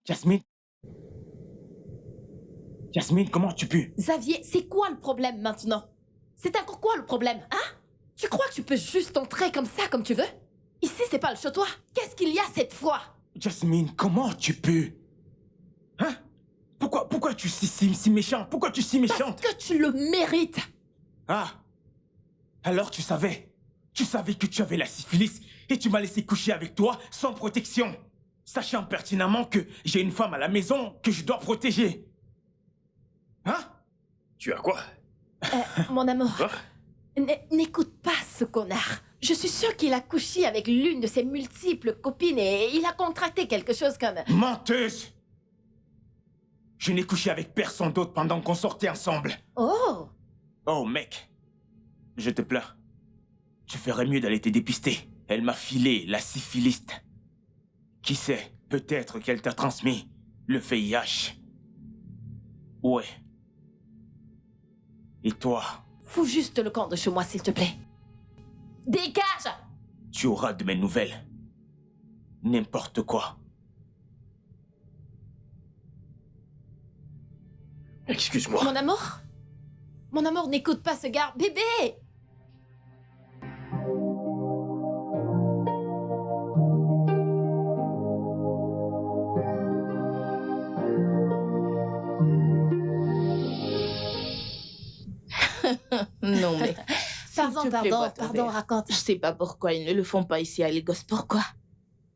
Jasmine? Jasmine, comment tu peux? Xavier, c'est quoi le problème maintenant? C'est encore quoi le problème, hein? Tu crois que tu peux juste entrer comme ça, comme tu veux? Ici, c'est pas le chez toi. Qu'est-ce qu'il y a cette fois? Jasmine, comment tu peux? Hein? Pourquoi tu es si méchant? Pourquoi tu es si méchante? Parce que tu le mérites. Ah! Alors tu savais? Tu savais que tu avais la syphilis et tu m'as laissé coucher avec toi sans protection, sachant pertinemment que j'ai une femme à la maison que je dois protéger. Hein? Tu as quoi? Mon amour, Quoi? n'écoute pas ce connard. Je suis sûre qu'il a couché avec l'une de ses multiples copines et il a contracté quelque chose comme... Menteuse! Je n'ai couché avec personne d'autre pendant qu'on sortait ensemble. Oh! Oh mec, je te plains. Tu ferais mieux d'aller te dépister. Elle m'a filé la syphilis. Qui sait, peut-être qu'elle t'a transmis le VIH. Ouais. Et toi, Fous juste le camp de chez moi, s'il te plaît. Dégage! tu auras de mes nouvelles. N'importe quoi. Excuse-moi. Mon amour? Mon amour, n'écoute pas ce gars. Bébé! Non, mais... Pardon, raconte. Je sais pas pourquoi ils ne le font pas ici à Lagos. Pourquoi?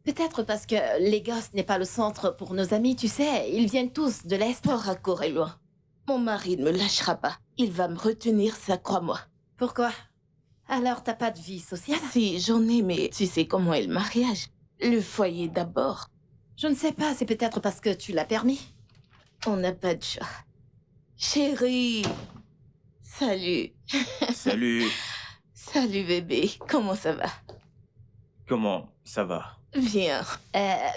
Peut-être parce que Lagos n'est pas le centre pour nos amis, tu sais. Ils viennent tous de l'Est. Port Harcourt est loin. Mon mari ne me lâchera pas. Il va me retenir, ça, crois-moi. Pourquoi? Alors, t'as pas de vie sociale? Si, j'en ai, mais tu sais comment est le mariage. Le foyer d'abord. Je ne sais pas, c'est peut-être parce que tu l'as permis. On n'a pas de choix. Chérie! Salut. Salut. Salut, bébé. Comment ça va? Comment ça va? Viens.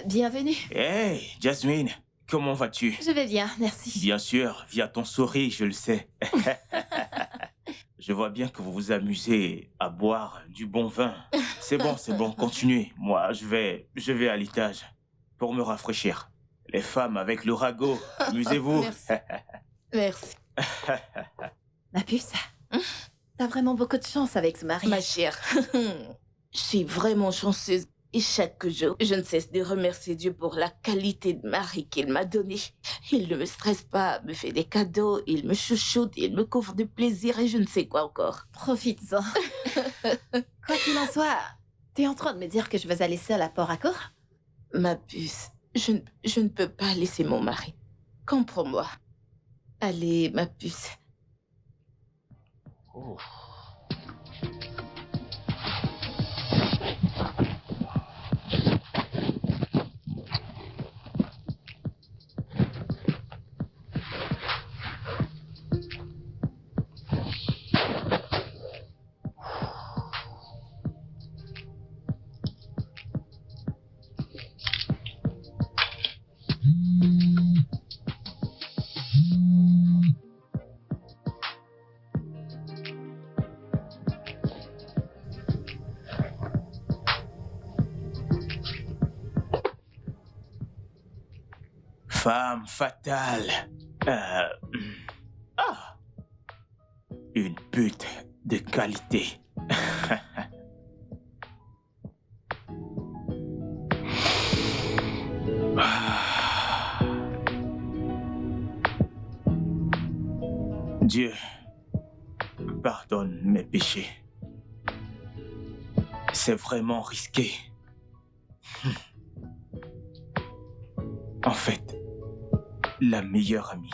Bienvenue. Hey, Jasmine, comment vas-tu? Je vais bien, merci. Bien sûr, via ton sourire, je le sais. Je vois bien que vous vous amusez à boire du bon vin. C'est bon, continuez. Moi, je vais à l'étage pour me rafraîchir. Les femmes avec le ragot, amusez-vous. Merci. Ma puce, t'as vraiment beaucoup de chance avec ce mari. Ma chère, je suis vraiment chanceuse. Et chaque jour, je ne cesse de remercier Dieu pour la qualité de mari qu'il m'a donné. Il ne me stresse pas, me fait des cadeaux, il me chouchoute, il me couvre de plaisir et je ne sais quoi encore. Profites-en. Quoi qu'il en soit, t'es en train de me dire que je vais aller seule à Port-Harcourt? Ma puce, je ne peux pas laisser mon mari. Comprends-moi. Allez, ma puce. Oh. Femme fatale. Une pute de qualité. Dieu, pardonne mes péchés. C'est vraiment risqué. En fait, la meilleure amie.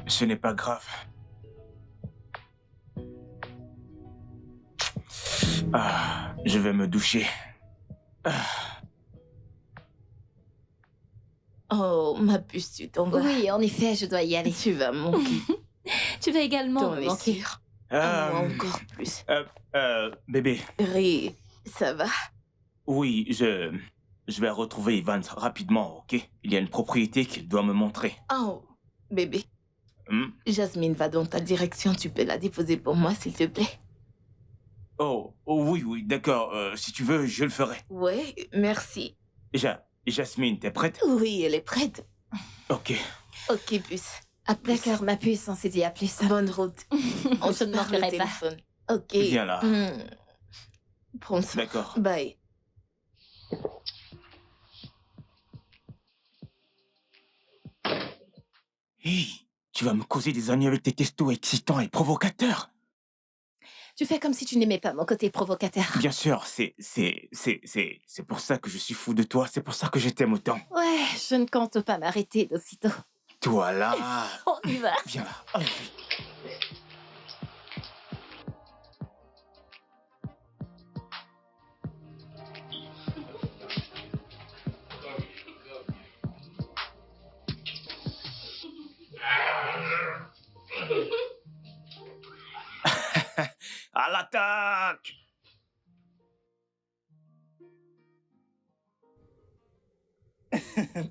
Ce n'est pas grave. Je vais me doucher. Oh, ma puce, tu t'en vas. Oui, en effet, je dois y aller. Tu vas manquer. Tu vas également T'en me es manquer. sûre? À moi encore plus. Bébé. Ri, ça va? Oui, je vais retrouver Ivan rapidement, ok? Il y a une propriété qu'il doit me montrer. Oh, Bébé, Hmm? Jasmine va dans ta direction. Tu peux la déposer pour moi, s'il te plaît? Oh, oui, oui, d'accord. Si tu veux, je le ferai. Ouais, merci. Jasmine, t'es prête? Oui, elle est prête. Ok. Ok, puce. À plus. D'accord, ma puce, on s'est dit à plus. Bonne route. On Je se ne parle au manquerai pas. téléphone. Ok. Viens là. Prends soin. D'accord. Bye. Hey, tu vas me causer des ennuis avec tes testos excitants et provocateurs. Tu fais comme si tu n'aimais pas mon côté provocateur. Bien sûr, c'est pour ça que je suis fou de toi. C'est pour ça que je t'aime autant. Ouais, je ne compte pas m'arrêter d'aussitôt. Toi là. On y va. Viens là. Allez. À l'attaque!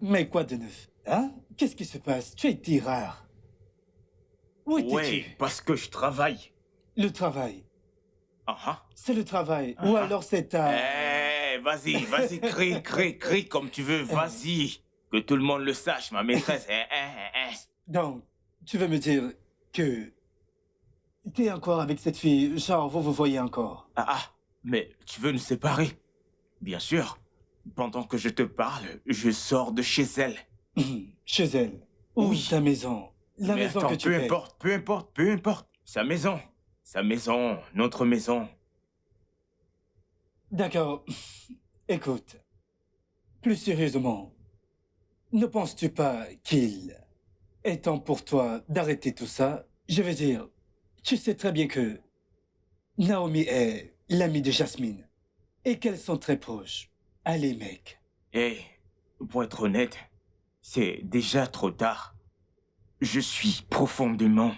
Mais quoi de neuf? Hein? Qu'est-ce qui se passe? Tu as été rare. Où étais-tu? Ouais, parce que je travaille. Le travail. Ah ah. C'est le travail. Ou alors c'est ta... Vas-y, crie comme tu veux, vas-y. Que tout le monde le sache, ma maîtresse. Donc, tu veux me dire que... T'es encore avec cette fille, genre vous vous voyez encore? Mais tu veux nous séparer? Bien sûr. Pendant que je te parle, je sors de chez elle. Chez elle. Ou Oui. ta maison. La Mais maison attends, que tu payes. peu importe. Sa maison, notre maison. D'accord. Écoute. Plus sérieusement, ne penses-tu pas qu'il est temps pour toi d'arrêter tout ça? Je veux dire, tu sais très bien que Naomi est l'amie de Jasmine et qu'elles sont très proches. Allez, mec. Pour être honnête, c'est déjà trop tard. Je suis profondément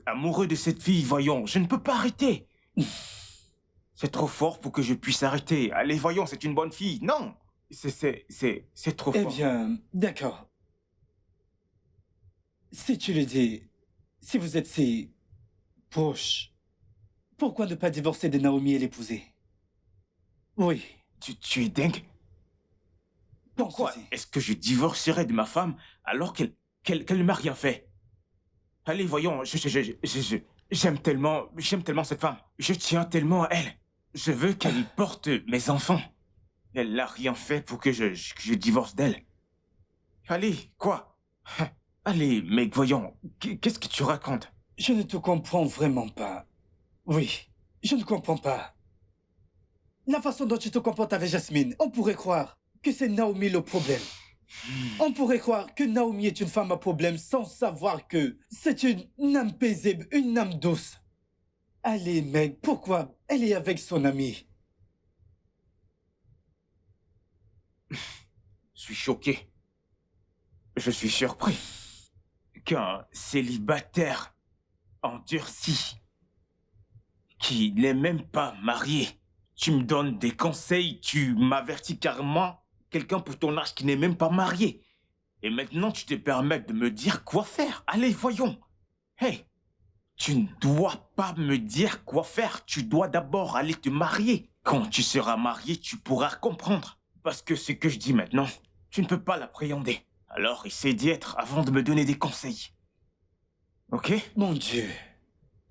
amoureux de cette fille, voyons. Je ne peux pas arrêter. C'est trop fort pour que je puisse arrêter. Allez, voyons, c'est une bonne fille. Non, c'est trop Eh fort. bien, d'accord. Si tu le dis, si vous êtes si proches, pourquoi ne pas divorcer de Naomi et l'épouser? Oui. Tu es dingue. Pourquoi Pense-y. est-ce que je divorcerais de ma femme alors qu'elle ne m'a rien fait? Allez, voyons, j'aime tellement cette femme. Je tiens tellement à elle. Je veux qu'elle porte mes enfants. Elle n'a rien fait pour que je divorce d'elle. Allez, quoi? Allez, mec, voyons, qu'est-ce que tu racontes? Je ne te comprends vraiment pas. Oui, je ne comprends pas. La façon dont tu te comportes avec Jasmine, on pourrait croire que c'est Naomi le problème. On pourrait croire que Naomi est une femme à problème sans savoir que c'est une âme paisible, une âme douce. Allez, mec, pourquoi elle est avec son ami? Je suis choqué. Je suis surpris qu'un célibataire endurci, qui n'est même pas marié, tu me donnes des conseils, tu m'avertis carrément, quelqu'un pour ton âge qui n'est même pas marié. Et maintenant, tu te permets de me dire quoi faire. Allez, voyons. Hey, tu ne dois pas me dire quoi faire. Tu dois d'abord aller te marier. Quand tu seras marié, tu pourras comprendre. Parce que ce que je dis maintenant, tu ne peux pas l'appréhender. Alors, essaie d'y être avant de me donner des conseils. Ok? Mon Dieu,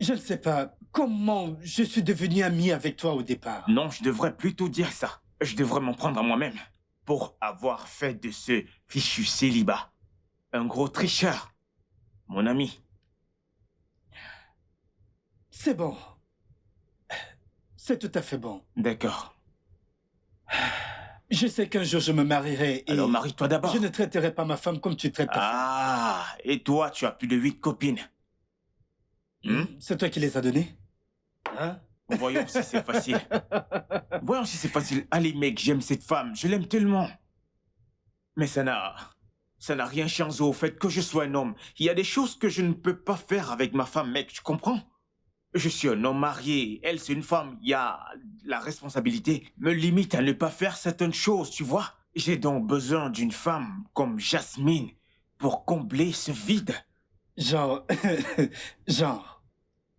je ne sais pas comment je suis devenu ami avec toi au départ. Non, je devrais plutôt dire ça. Je devrais m'en prendre à moi-même pour avoir fait de ce fichu célibat un gros tricheur, mon ami. C'est bon. C'est tout à fait bon. D'accord. Je sais qu'un jour je me marierai et Alors marie-toi d'abord. je ne traiterai pas ma femme comme tu traites ta femme. Ah, et toi, tu as plus de 8 copines. C'est toi qui les as données? Hein? Voyons si c'est facile. Voyons si c'est facile. Allez, mec, j'aime cette femme. Je l'aime tellement. Mais ça n'a rien changé au fait que je sois un homme. Il y a des choses que je ne peux pas faire avec ma femme, mec, tu comprends? Je suis un homme marié. Elle, c'est une femme. Il y a la responsabilité me limite à ne pas faire certaines choses, tu vois? J'ai donc besoin d'une femme comme Jasmine pour combler ce vide. Genre... genre...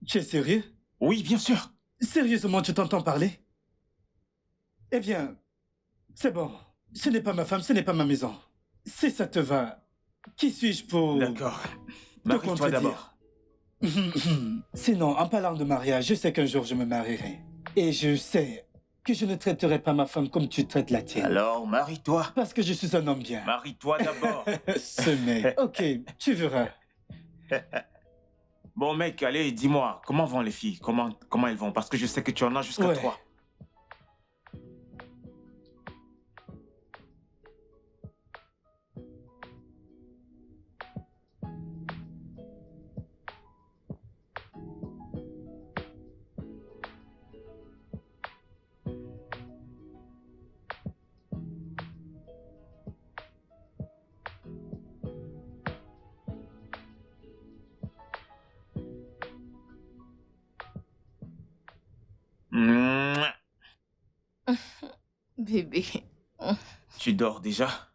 Tu es sérieux? Oui, bien sûr. Sérieusement, tu t'entends parler? Eh bien, c'est bon. Ce n'est pas ma femme, ce n'est pas ma maison. Si ça te va, qui suis-je pour... D'accord. te Marie-toi contredire? d'abord. Sinon, en parlant de mariage, je sais qu'un jour je me marierai. Et je sais que je ne traiterai pas ma femme comme tu traites la tienne. Alors, marie-toi. Parce que je suis un homme bien. Marie-toi d'abord. Ce mec. Ok, tu verras. Bon, mec, allez, dis-moi, comment vont les filles? Comment elles vont? Parce que je sais que tu en as jusqu'à Ouais. 3. Mouah. Bébé. Tu dors déjà?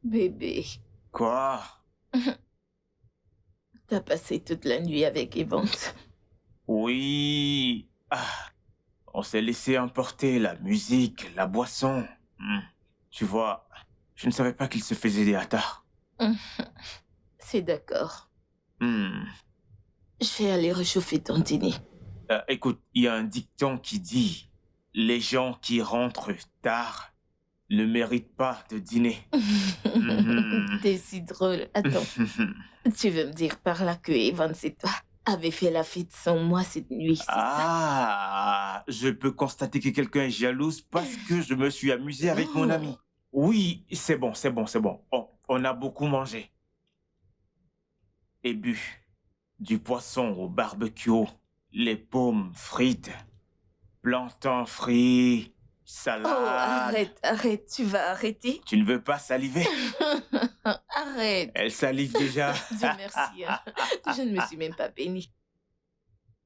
Bébé. Quoi? T'as passé toute la nuit avec Evans. Oui. Ah, on s'est laissé emporter la musique, la boisson. Tu vois, je ne savais pas qu'il se faisait des hâtards. C'est d'accord. Hmm. Je vais aller réchauffer ton dîner. Écoute, il y a un dicton qui dit « Les gens qui rentrent tard ne méritent pas de dîner. » T'es si drôle. Attends, tu veux me dire par là que Evans et toi avez fait la fête sans moi cette nuit, c'est ça? Ah, je peux constater que quelqu'un est jalouse parce que je me suis amusé avec mon ami. Oui, c'est bon. On a beaucoup mangé. Et bu. Du poisson au barbecue, les pommes frites, plantains frits, salade. Arrête, tu vas arrêter? Tu ne veux pas saliver? Arrête. Elle salive déjà. Dieu merci, hein. Je ne me suis même pas bénie.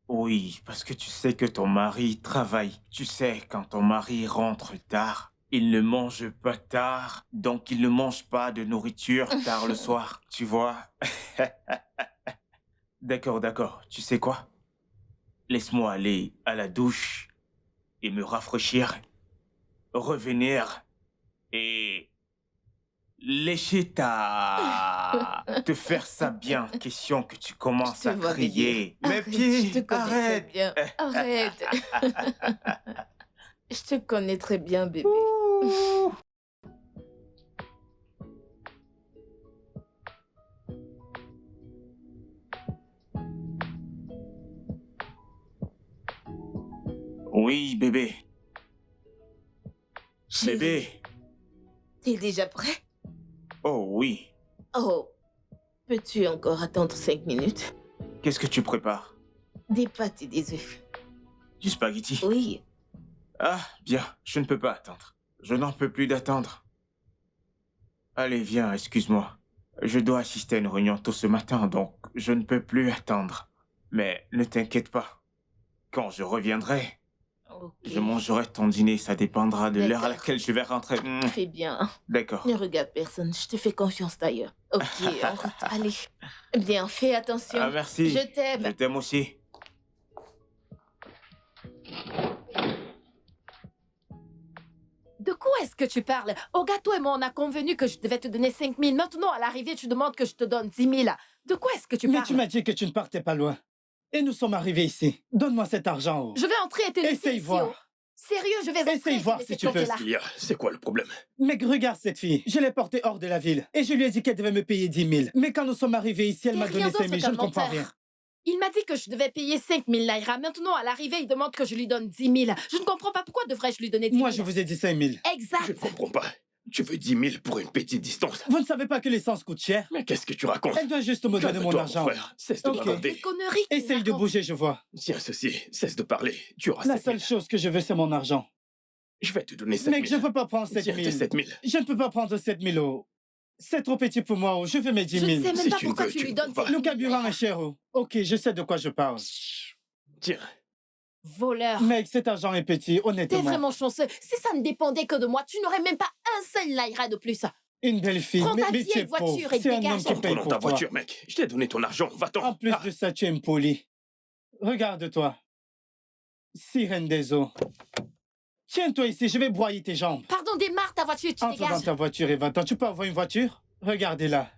Oui, parce que tu sais que ton mari travaille. Tu sais, quand ton mari rentre tard, il ne mange pas tard, donc il ne mange pas de nourriture tard le soir. Tu vois? D'accord. Tu sais quoi? Laisse-moi aller à la douche et me rafraîchir, revenir et lécher te faire ça bien, question que tu commences Je te à vois crier. venir. Mes Arrête, pieds, je te connais arrête. très bien. Arrête. Je te connais très bien, bébé. Oui, bébé. Chérie, Bébé. t'es déjà prêt? Oh oui. Oh, peux-tu encore attendre 5 minutes? Qu'est-ce que tu prépares? Des pâtes et des œufs. Du spaghetti? Oui. Ah, bien. Je ne peux pas attendre. Je n'en peux plus d'attendre. Allez, viens, excuse-moi. Je dois assister à une réunion tôt ce matin, donc je ne peux plus attendre. Mais ne t'inquiète pas. Quand je reviendrai, Ok. je mangerai ton dîner. Ça dépendra de l'heure à D'accord. laquelle je vais rentrer. Fais bien. D'accord. Ne regarde personne, je te fais confiance d'ailleurs. Ok, en route, allez. Bien, fais attention. Ah, merci. Je t'aime. Je t'aime aussi. De quoi est-ce que tu parles? Au gâteau et moi, on a convenu que je devais te donner 5 000. Maintenant, à l'arrivée, tu demandes que je te donne 10 000. De quoi est-ce que tu Mais parles? tu m'as dit que tu ne partais pas loin. Et nous sommes arrivés ici. Donne-moi cet argent. Oh. Je vais entrer et te laisser Essaye ici, voir. oh. Sérieux, je vais entrer Essaye et te voir laisser si tu planter peux. là. Qu'est-ce qu'il y a? C'est quoi le problème? Mec, regarde cette fille. Je l'ai portée hors de la ville. Et je lui ai dit qu'elle devait me payer 10 000. Mais quand nous sommes arrivés ici, elle T'es m'a rien donné 5 000. d'autre Je ne qu'un comprends menteur. rien. Il m'a dit que je devais payer 5 000 naira. Maintenant, à l'arrivée, il demande que je lui donne 10 000. Je ne comprends pas pourquoi devrais-je lui donner 10 000. Moi, je vous ai dit 5 000. Exact. Je ne comprends pas. Tu veux 10 000 pour une petite distance? Vous ne savez pas que l'essence coûte cher? Mais qu'est-ce que tu racontes? Elle doit juste me donner mon Calme-toi, argent. frère. Cesse de Ok. Des bavarder. conneries. qu'il Essaye de raconte. bouger, je vois. Tiens, ceci. Cesse de parler. Tu auras La 7 seule 000. chose que je veux, c'est mon argent. Je vais te donner 7 000. Mec, je ne peux pas prendre 7 Tiens, 000. tes 7 000. Je ne peux pas prendre 7 000. Oh. C'est trop petit pour moi. Oh. Je veux mes 10 Je 000. ne sais même Si pas tu ne pourquoi veux, tu tu lui ne donnes peux pas. 7 000 Le carburant est cher. Oh. Ok, je sais de quoi je parle. Tiens. Voleur. Mec, cet argent est petit, T'es honnêtement. vraiment chanceux. Si ça ne dépendait que de moi, tu n'aurais même pas un seul naira de plus. Une belle fille, Prends ta mais tu vieille es pauvre. voiture et C'est un homme dégage. qui paye Prenons pour ta toi. voiture, mec. Je t'ai donné ton argent. Va-t'en. En plus Ah, de ça, tu es impoli. Regarde-toi. Sirène des eaux. Tiens-toi ici, je vais broyer tes jambes. Pardon, démarre ta voiture, tu Entre dans dégages. ta voiture et va-t'en. Tu peux avoir une voiture? Regardez-la.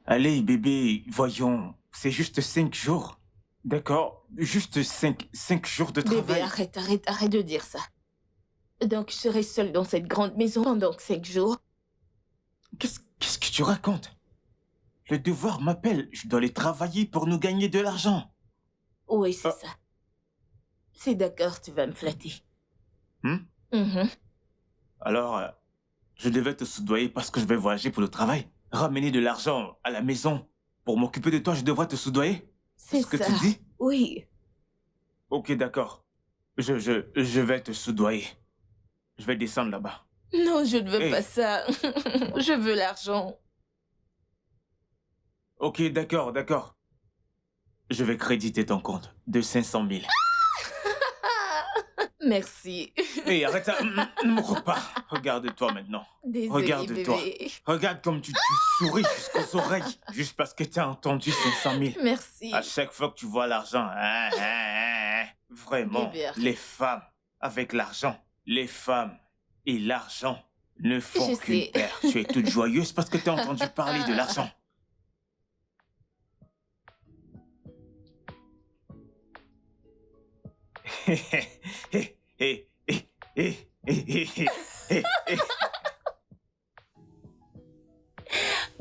Allez, bébé, voyons. C'est juste 5 jours. D'accord? Juste 5 jours de Bébé, travail. arrête de dire ça. Donc, je serai seule dans cette grande maison pendant 5 jours. Qu'est-ce que tu racontes? Le devoir m'appelle. Je dois aller travailler pour nous gagner de l'argent. Oui, c'est Ah. ça. C'est d'accord, tu vas me flatter. Hmm? Mhm. Alors, je devais te soudoyer parce que je vais voyager pour le travail. Ramener de l'argent à la maison. Pour m'occuper de toi, je devrais te soudoyer. C'est ce que ça. tu dis? Oui. Ok, d'accord. Je vais te soudoyer. Je vais descendre là-bas. Non, je ne veux Hey. pas ça. Je veux l'argent. Ok, d'accord. Je vais créditer ton compte de 500 000. Merci. Hé, arrête ça. Ne me crois pas. Regarde-toi maintenant. Désolée, Regarde-toi. bébé. Regarde comme tu souris jusqu'aux oreilles. Juste parce que tu as entendu 500 000. Merci. À chaque fois que tu vois l'argent, vraiment, Bébé, arrête. les femmes avec l'argent, les femmes et l'argent ne font Je qu'une sais. paire. Tu es toute joyeuse parce que tu as entendu parler de l'argent.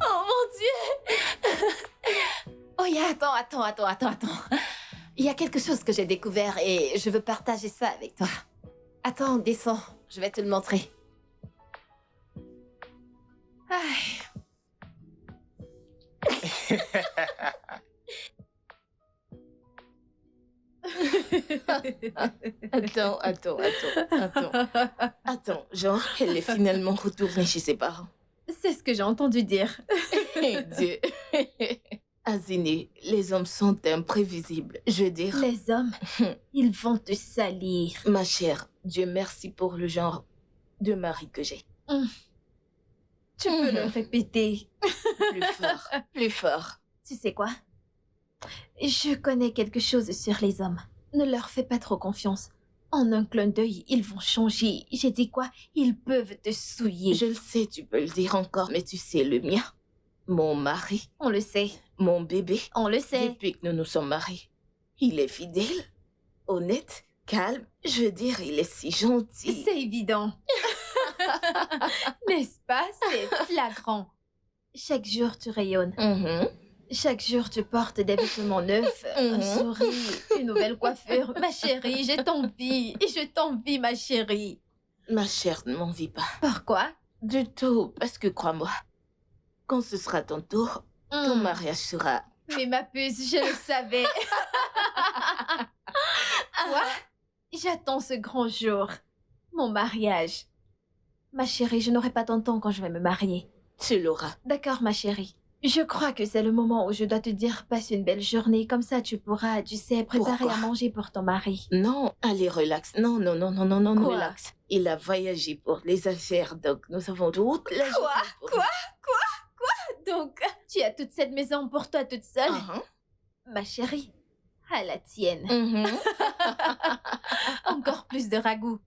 Oh mon Dieu! Oh, attends. Il y a quelque chose que j'ai découvert et je veux partager ça avec toi. Attends, descends, je vais te le montrer. Aïe. Attends, genre, elle est finalement retournée chez ses parents. C'est ce que j'ai entendu dire. Eh Dieu. Azine, les hommes sont imprévisibles. Je veux dire, Les hommes, ils vont te salir. ma chère, Dieu merci pour le genre de mari que j'ai. Tu peux le répéter. Plus fort, plus fort. Tu sais quoi? Je connais quelque chose sur les hommes. Ne leur fais pas trop confiance. En un clin d'œil, ils vont changer. J'ai dit quoi? Ils peuvent te souiller. Je le sais, tu peux le dire encore, mais tu sais le mien. Mon mari, On le sait. mon bébé, On le sait. depuis que nous nous sommes mariés, il est fidèle, honnête, calme. Je veux dire, il est si gentil. C'est évident. N'est-ce pas? C'est flagrant. Chaque jour, tu rayonnes. Mhm. Chaque jour, tu portes des vêtements neufs, un Mhm. sourire, une nouvelle coiffure. Ma chérie, je t'envie. Je t'envie, ma chérie. Ma chère, ne m'envie pas. Pourquoi? Du tout, parce que crois-moi, quand ce sera ton tour, ton Hmm. mariage sera... Mais ma puce, je le savais. Quoi? J'attends ce grand jour. Mon mariage. Ma chérie, je n'aurai pas tant de temps quand je vais me marier. Tu l'auras. D'accord, ma chérie. Je crois que c'est le moment où je dois te dire passe une belle journée. Comme ça, tu pourras, tu sais, préparer Pourquoi? à manger pour ton mari. Non, allez, relax. Non, Quoi? relax. Il a voyagé pour les affaires, donc nous avons toute la journée pour Quoi? Donc, tu as toute cette maison pour toi toute seule? Mhm. Ma chérie, à la tienne. Mhm. Encore plus de ragoût.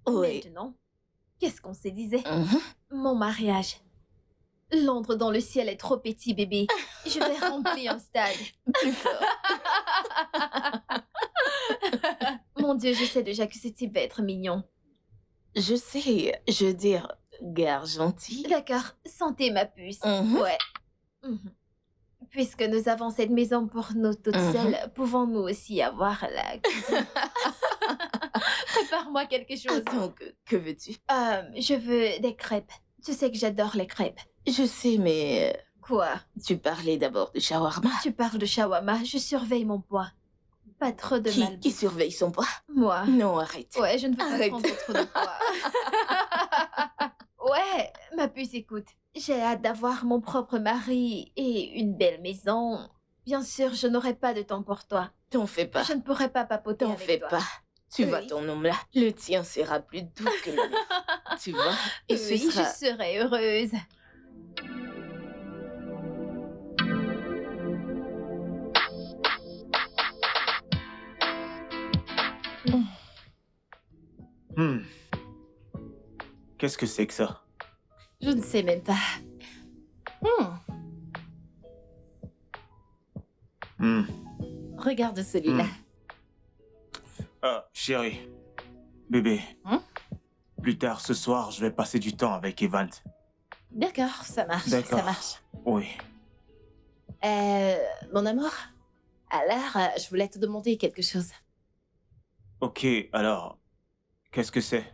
Oui. Maintenant, qu'est-ce qu'on se disait? Mhm. Mon mariage. L'ombre dans le ciel est trop petit, bébé. Je vais remplir un stade. Plus fort. Mon Dieu, je sais déjà que ce type va être mignon. Je sais, je veux dire, gare gentille. D'accord, santé, ma puce. Mhm. Ouais. Mhm. Puisque nous avons cette maison pour nous toutes Mhm. seules, pouvons-nous aussi avoir la cuisine? Prépare-moi quelque chose. Attends, que veux-tu? Je veux des crêpes. Tu sais que j'adore les crêpes. Je sais, mais Quoi? tu parlais d'abord de shawarma. Tu parles de shawarma, je surveille mon poids. Pas trop de mal. Qui surveille son poids? Moi. Non, arrête. Ouais, je ne veux pas Arrête. prendre trop de poids. Ouais, ma puce, écoute. J'ai hâte d'avoir mon propre mari et une belle maison. Bien sûr, je n'aurai pas de temps pour toi. T'en fais pas. Je ne pourrai pas papoter T'en avec fais toi. pas. Tu Oui. vois ton homme là. Le tien sera plus doux que le mien. Tu vois. Et ce Oui, sera... je serai heureuse. Hmm. Qu'est-ce que c'est que ça? Je ne sais même pas. Hmm, Hmm. regarde celui-là. Ah, chérie. Bébé. Hein? Plus tard ce soir, je vais passer du temps avec Evans. D'accord, ça marche, D'accord. ça marche. Oui. Mon amour, alors, je voulais te demander quelque chose. Ok, alors, qu'est-ce que c'est?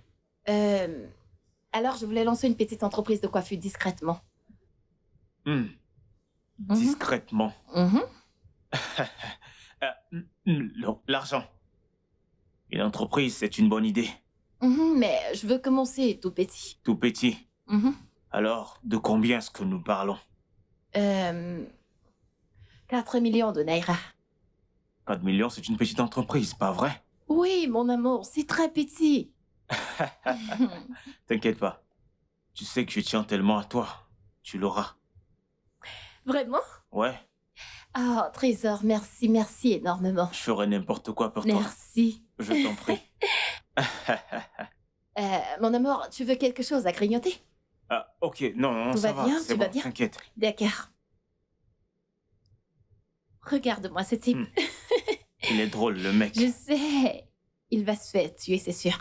Alors, je voulais lancer une petite entreprise de coiffure discrètement. Hmm. Mhm. Discrètement. Mhm. L'argent. Une entreprise, c'est une bonne idée. Mhm, mais je veux commencer tout petit. Tout petit. Mhm. Alors, de combien est-ce que nous parlons? 4 millions de naira. 4 millions, c'est une petite entreprise, pas vrai? Oui, mon amour, c'est très petit. T'inquiète pas. Tu sais que je tiens tellement à toi. Tu l'auras. Vraiment? Ouais, Oh, trésor, merci, merci énormément. je ferai n'importe quoi pour toi. Merci. Je t'en prie. Mon amour, tu veux quelque chose à grignoter? Ah, ok, non, non, Tout ça va va, bien, c'est tu vas bon, bien? t'inquiète. D'accord. Regarde-moi ce type. Hmm. Il est drôle, le mec. Je sais. Il va se faire tuer, c'est sûr.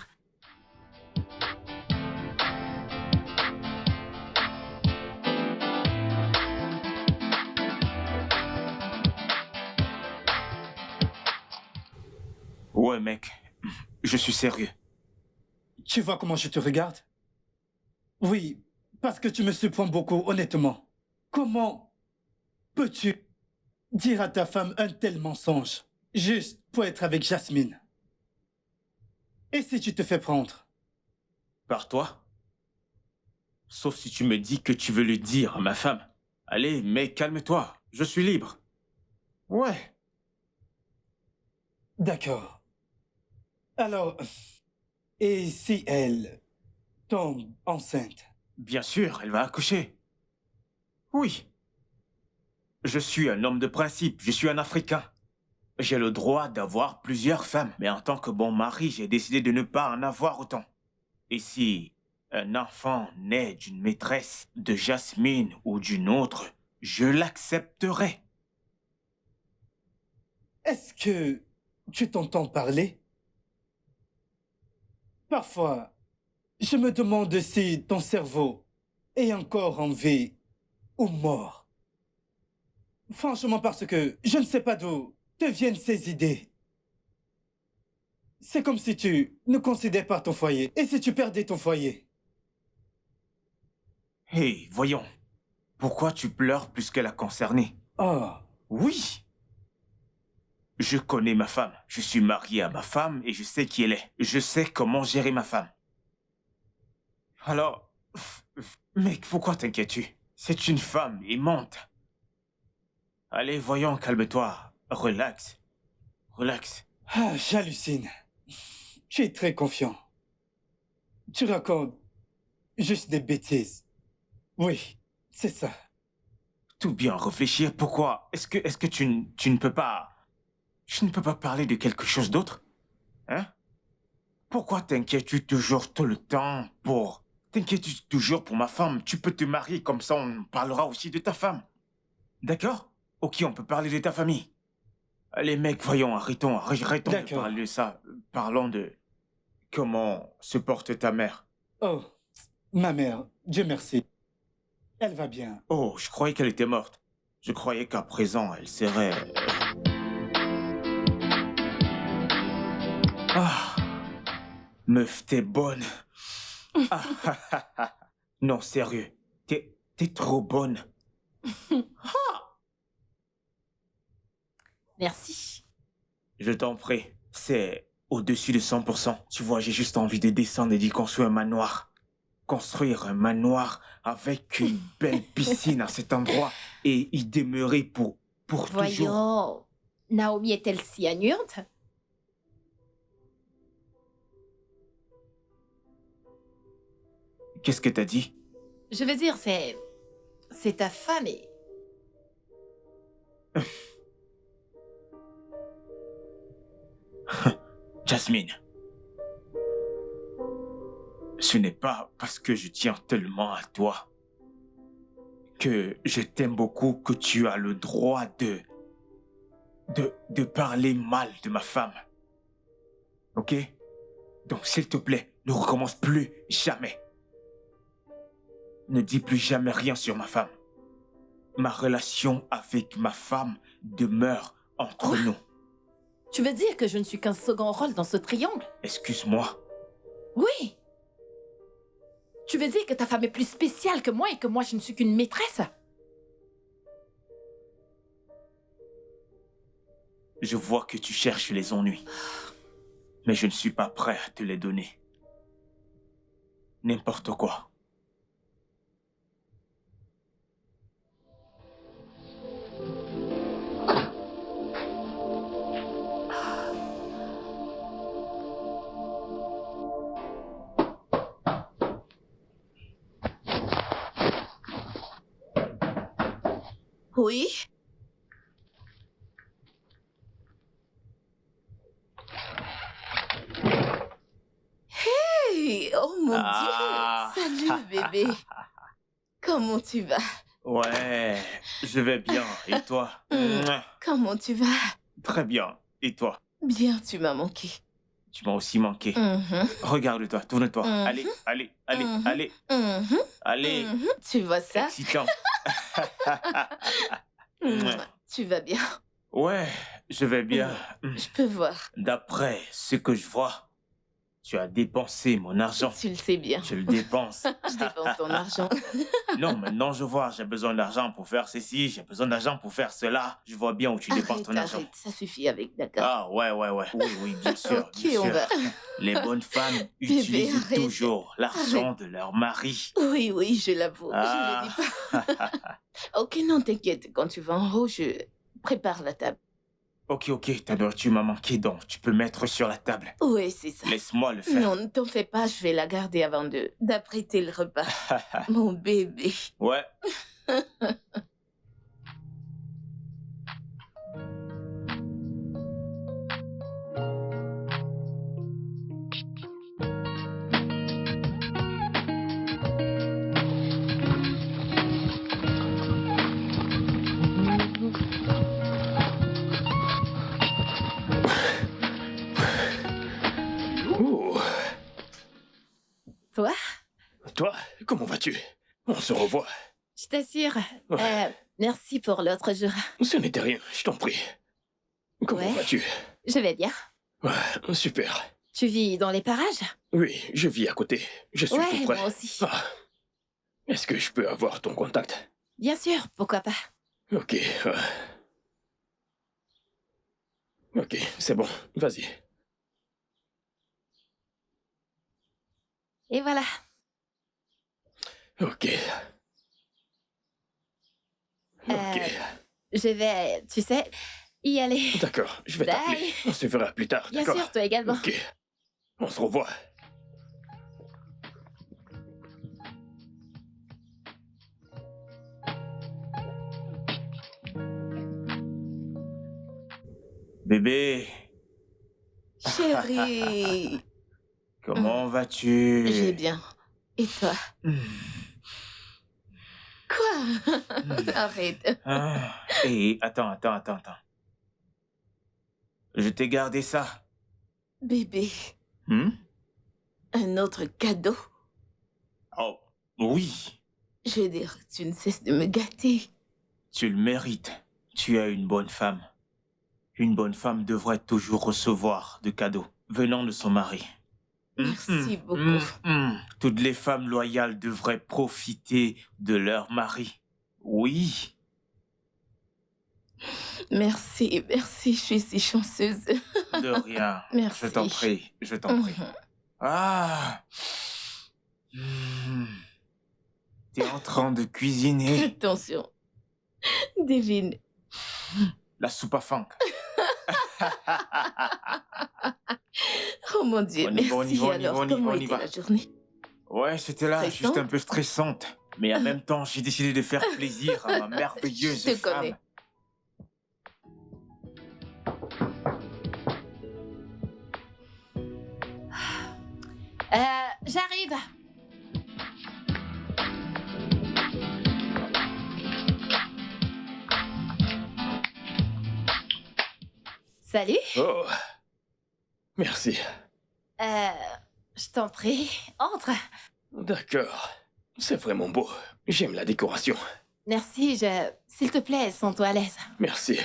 Ouais, mec, je suis sérieux. Tu vois comment je te regarde? Oui, parce que tu me surprends beaucoup, honnêtement. Comment peux-tu dire à ta femme un tel mensonge, juste pour être avec Jasmine? Et si tu te fais prendre? Par toi? Sauf si tu me dis que tu veux le dire à ma femme. Allez, mec, calme-toi. Je suis libre. Ouais. D'accord. Alors, et si elle tombe enceinte? Bien sûr, elle va accoucher. Oui. Je suis un homme de principe, je suis un Africain. J'ai le droit d'avoir plusieurs femmes, mais en tant que bon mari, j'ai décidé de ne pas en avoir autant. Et si un enfant naît d'une maîtresse, de Jasmine ou d'une autre, je l'accepterai. Est-ce que tu t'entends parler? Parfois, je me demande si ton cerveau est encore en vie ou mort. Franchement, parce que je ne sais pas d'où te viennent ces idées. C'est comme si tu ne considères pas ton foyer. Et si tu perdais ton foyer? Hé, voyons. Pourquoi tu pleures plus qu'elle a concerné? Oh, Oui. Je connais ma femme. Je suis marié à ma femme et je sais qui elle est. Je sais comment gérer ma femme. Alors, mec, pourquoi t'inquiètes-tu? C'est une femme aimante. Allez, voyons, calme-toi. Relax. Relax. ah, j'hallucine. Tu es très confiant. Tu racontes juste des bêtises. Oui, c'est ça. Tout bien réfléchir. Pourquoi? Est-ce que tu ne peux pas... Tu ne peux pas parler de quelque chose d'autre? Hein? Pourquoi t'inquiètes-tu toujours tout le temps pour... T'inquiètes-tu toujours pour ma femme? Tu peux te marier, comme ça on parlera aussi de ta femme. D'accord? Ok, on peut parler de ta famille. Allez mec, voyons, arrêtons de D'accord. parler de ça. Parlons de... Comment se porte ta mère? Oh, ma mère, Dieu merci. Elle va bien. Oh, je croyais qu'elle était morte. Je croyais qu'à présent, elle serait... Ah, meuf, t'es bonne. Ah, ah, ah, ah. Non, sérieux, t'es trop bonne. Merci. Je t'en prie, c'est au-dessus de 100%. Tu vois, j'ai juste envie de descendre et d'y construire un manoir. Construire un manoir avec une belle piscine à cet endroit et y demeurer pour pour toujours. Voyons, Naomi est-elle si agnante? Qu'est-ce que t'as dit? Je veux dire, c'est ta femme et... Jasmine. Ce n'est pas parce que je tiens tellement à toi que je t'aime beaucoup que tu as le droit de parler mal de ma femme. Ok? Donc s'il te plaît, ne recommence plus jamais. Ne dis plus jamais rien sur ma femme. Ma relation avec ma femme demeure entre Quoi? nous. Tu veux dire que je ne suis qu'un second rôle dans ce triangle? Excuse-moi. Oui! Tu veux dire que ta femme est plus spéciale que moi et que moi je ne suis qu'une maîtresse? Je vois que tu cherches les ennuis. Mais je ne suis pas prêt à te les donner. N'importe quoi. Oui? Hey! Oh mon Ah. Dieu! Salut, bébé! Comment tu vas? Ouais, je vais bien. Et toi? Mouah. Comment tu vas? Très bien. Et toi? Bien, tu m'as manqué. Tu m'as aussi manqué. Mhm, Regarde-toi, tourne-toi. Mhm. Allez, allez, allez, Mhm. allez, mhm, allez. mhm. Tu vois ça? Excitant. Tu vas bien. Ouais, je vais bien. Je peux voir. D'après ce que je vois, tu as dépensé mon argent. Tu le sais bien. Je le dépense. Je dépense ton argent. Non, maintenant je vois, j'ai besoin d'argent pour faire ceci, j'ai besoin d'argent pour faire cela. Je vois bien où tu dépenses ton argent. Arrête, ça suffit avec, d'accord? Ah, ouais, ouais, ouais. Oui, oui, bien sûr. Ok, bien on sûr. va. Les bonnes femmes Bébé, utilisent arrête. toujours l'argent de leur mari. Oui, oui, je l'avoue. Ah. Je le dis pas. Ok, non, t'inquiète. Quand tu vas en haut, je prépare la table. Ok, ta nourriture m'a manqué, donc tu peux mettre sur la table. Oui, c'est ça. Laisse-moi le faire. Non, ne t'en fais pas, je vais la garder avant d'apprêter le repas. Mon bébé. Ouais. Oh, Toi? toi, comment vas-tu? On se revoit. Je t'assure. Ouais. Merci pour l'autre jour. Ce n'était rien, je t'en prie. Comment Ouais. vas-tu? Je vais bien. Ouais, super. Tu vis dans les parages? Oui, je vis à côté. Je suis tout Ouais, près. moi aussi. Ah. Est-ce que je peux avoir ton contact? Bien sûr, pourquoi pas. Ok. Ok, c'est bon. Vas-y. Et voilà. Ok. Ok. Je vais, tu sais, y aller. D'accord, je vais Bye. t'appeler. On se verra plus tard, Bien d'accord? sûr, toi également. Ok. On se revoit. Bébé, Chérie. comment vas-tu? J'ai bien. Et toi? Hmm. Quoi? Arrête. Ah. Et attends. Je t'ai gardé ça. Bébé, Hmm? un autre cadeau? Oh, oui, Je veux dire, tu ne cesses de me gâter. tu le mérites. Tu es une bonne femme. Une bonne femme devrait toujours recevoir de cadeaux venant de son mari. Merci beaucoup. Toutes les femmes loyales devraient profiter de leur mari. Oui. Merci, je suis si chanceuse. De rien. Merci. Je t'en prie. Mhm. Ah. T'es en train de cuisiner. Attention. Devine. La soupe à funk. Oh mon Dieu, On y va, on y merci. va, on y va, Alors, on y va, comment on y était va. la journée? Ouais, c'était là, juste Stressante? un peu stressante. Mais en même temps, j'ai décidé de faire plaisir à ma merveilleuse Je te femme. connais. J'arrive. Salut. Oh. Merci. Euh, je t'en prie, entre. D'accord. C'est vraiment beau. J'aime la décoration. Merci, S'il te plaît, sens-toi à l'aise. Merci.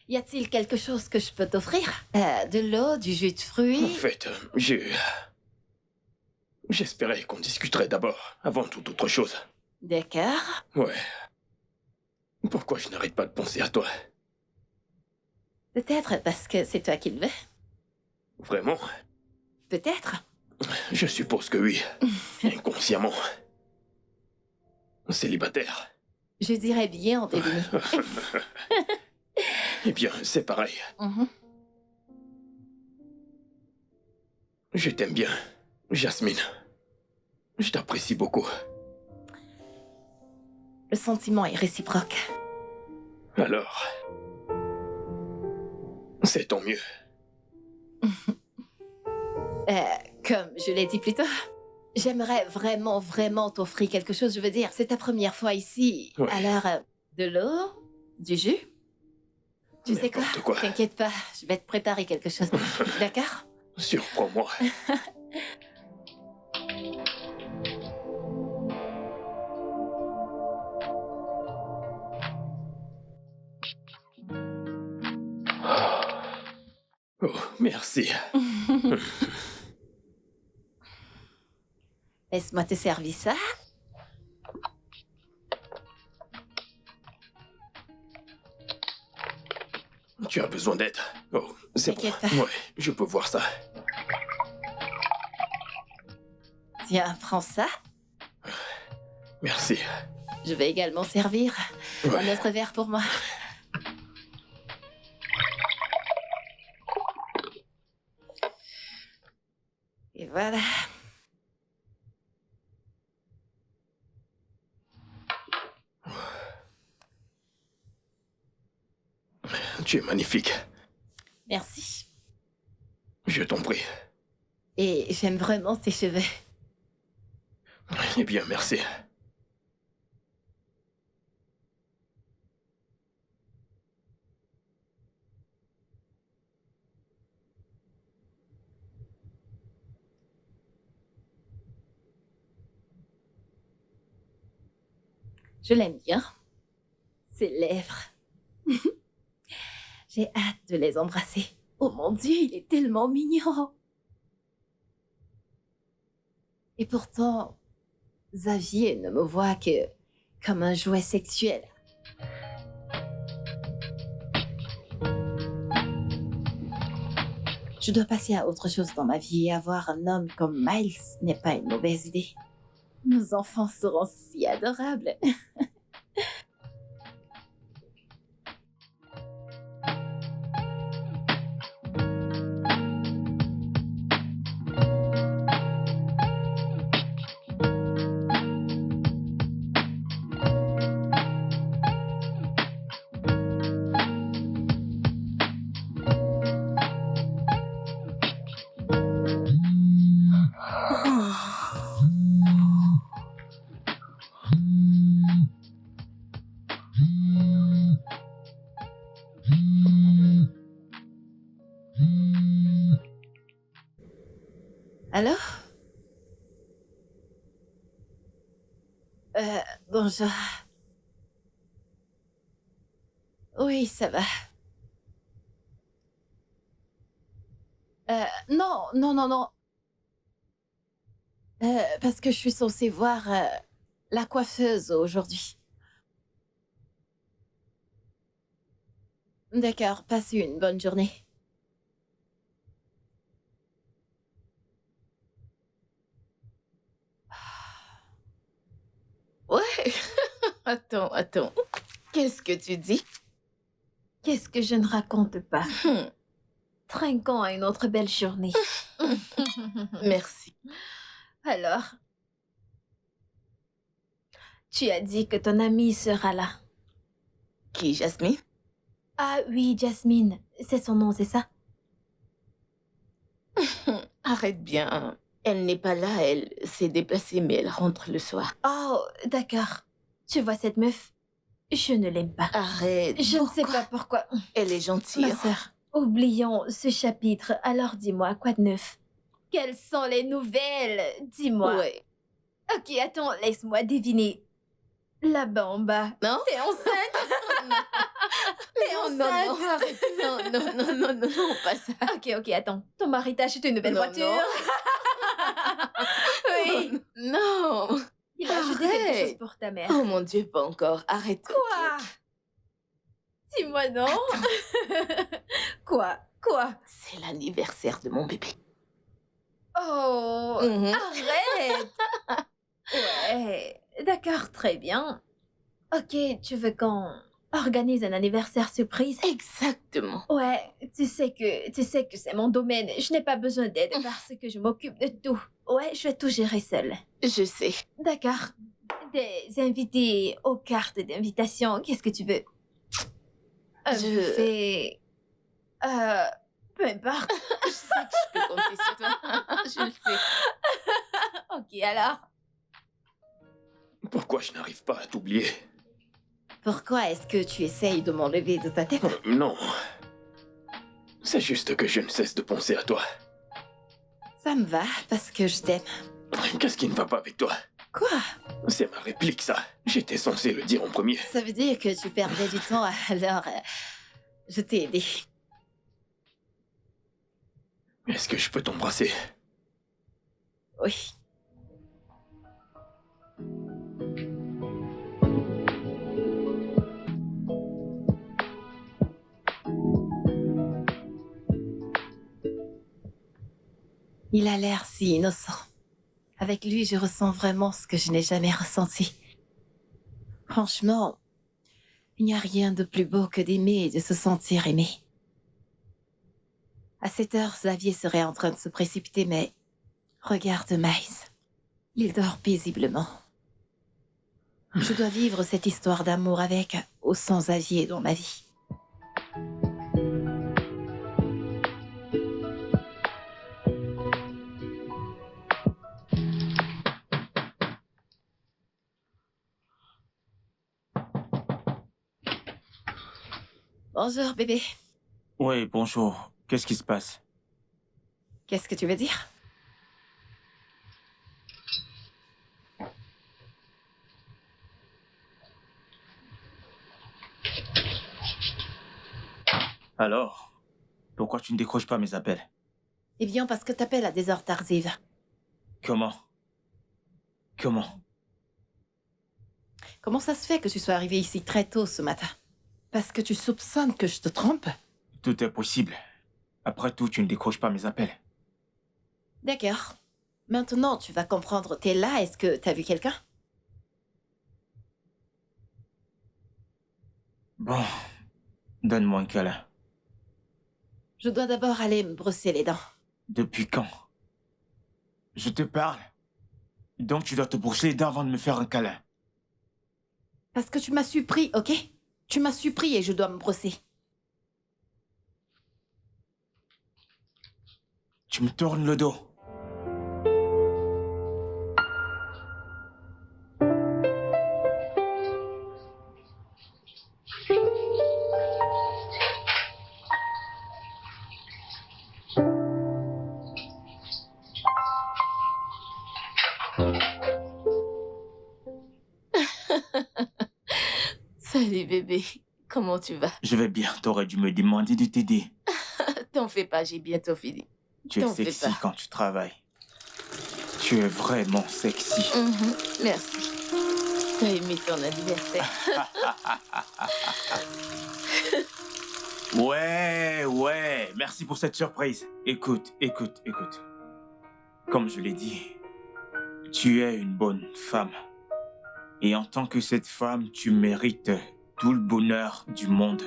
Y a-t-il quelque chose que je peux t'offrir? De l'eau, du jus de En fruits? fait, j'espérais qu'on discuterait d'abord, avant toute autre chose. D'accord. Ouais. Pourquoi je n'arrête pas de penser à toi? Peut-être parce que c'est toi qui le veux. Vraiment? Peut-être. Je suppose que oui. Inconsciemment. Célibataire. Je dirais bien deviner. Eh bien, c'est pareil. Mhm. Je t'aime bien, Jasmine. Je t'apprécie beaucoup. Le sentiment est réciproque. Alors, c'est tant mieux. Comme je l'ai dit plus tôt, j'aimerais vraiment, vraiment t'offrir quelque chose. Je veux dire, c'est ta première fois ici. Ouais. Alors, de l'eau, du jus. Tu sais quoi? N'importe quoi. T'inquiète pas, je vais te préparer quelque chose. D'accord? Surprends-moi. Oh, merci. Laisse-moi te servir ça. Tu as besoin d'aide. Oh, c'est bon. T'inquiète pas. Ouais, je peux voir ça. Tiens, prends ça. Merci. Je vais également servir Ouais. un autre verre pour moi. Et voilà. Tu es magnifique. Merci. Je t'en prie. Et j'aime vraiment tes cheveux. Eh bien, merci. Je l'aime bien. Ses lèvres. J'ai hâte de les embrasser. Oh mon Dieu, il est tellement mignon. Et pourtant, Xavier ne me voit que comme un jouet sexuel. Je dois passer à autre chose dans ma vie et avoir un homme comme Miles n'est pas une mauvaise idée. Nos enfants seront si adorables. Allô? Bonjour. Oui, ça va. Non, non, non, non. Parce que je suis censée voir la coiffeuse aujourd'hui. D'accord, passe une bonne journée. Ouais, Attends. Qu'est-ce que tu dis? Qu'est-ce que je ne raconte pas? Hmm, Trinquons à une autre belle journée. Merci. Alors, tu as dit que ton amie sera là. Qui, Jasmine? Ah oui, Jasmine, c'est son nom, c'est ça? Arrête bien. Elle n'est pas là, elle s'est déplacée, mais elle rentre le soir. Oh, d'accord. Tu vois cette meuf? Je ne l'aime pas. Arrête. Je ne sais Pourquoi? pas pourquoi. Elle est gentille. Ma sœur, oublions ce chapitre. Alors dis-moi, quoi de neuf? Quelles sont les nouvelles? Dis-moi. Ouais. Ok, attends, laisse-moi deviner. Là-bas en bas. Non? T'es enceinte? T'es Non, enceinte? arrête. Non, pas ça. Ok, attends. Ton mari t'a acheté une nouvelle Non, voiture? Oui. Non. Il a acheté quelque Arrête. chose pour ta mère. Oh mon Dieu, pas encore. Arrête. Quoi? Dis-moi non. Quoi? C'est l'anniversaire de mon bébé. Oh, Mhm. arrête. Ouais, d'accord, très bien. Ok, tu veux qu'on organise un anniversaire surprise? Exactement. Ouais, tu sais que c'est mon domaine. Je n'ai pas besoin d'aide parce que je m'occupe de tout. Ouais, je vais tout gérer seule. Je sais. D'accord. Des invités aux cartes d'invitation, qu'est-ce que tu veux? Un Je- buffet... peu importe. Je sais que je peux compter sur toi. Je le sais. Ok, alors. Pourquoi je n'arrive pas à t'oublier? Pourquoi est-ce que tu essayes de m'enlever de ta tête? Non. C'est juste que je ne cesse de penser à toi. Ça me va, parce que je t'aime. Qu'est-ce qui ne va pas avec toi? Quoi? C'est ma réplique, ça. J'étais censé le dire en premier. Ça veut dire que tu perdais du temps, alors... je t'ai aidé. Est-ce que je peux t'embrasser? Oui. Il a l'air si innocent. Avec lui, je ressens vraiment ce que je n'ai jamais ressenti. Franchement, il n'y a rien de plus beau que d'aimer et de se sentir aimé. À cette heure, Xavier serait en train de se précipiter, mais regarde Miles. Il dort paisiblement. Je dois vivre cette histoire d'amour avec ou sans Xavier dans ma vie. Bonjour, bébé. Oui, bonjour. Qu'est-ce qui se passe? Qu'est-ce que tu veux dire? Alors, pourquoi tu ne décroches pas mes appels? Eh bien, parce que t'appelles à des heures tardives. Comment? Comment ça se fait que tu sois arrivé ici très tôt ce matin? Parce que tu soupçonnes que je te trompe? Tout est possible. Après tout, tu ne décroches pas mes appels. D'accord. Maintenant, tu vas comprendre. T'es là, est-ce que t'as vu quelqu'un? Bon, donne-moi un câlin. Je dois d'abord aller me brosser les dents. Depuis quand? Je te parle. Donc tu dois te brosser les dents avant de me faire un câlin. Parce que tu m'as surpris, ok? Tu m'as surpris et je dois me brosser. Tu me tournes le dos. Salut bébé. Comment tu vas? Je vais bien, t'aurais dû me demander de t'aider. T'en fais pas, j'ai bientôt fini. Tu es T'en fais sexy pas. quand tu travailles. Tu es vraiment sexy. Merci. T'as aimé ton anniversaire? Ouais, merci pour cette surprise. Écoute. Comme je l'ai dit, tu es une bonne femme. Et en tant que cette femme, tu mérites tout le bonheur du monde.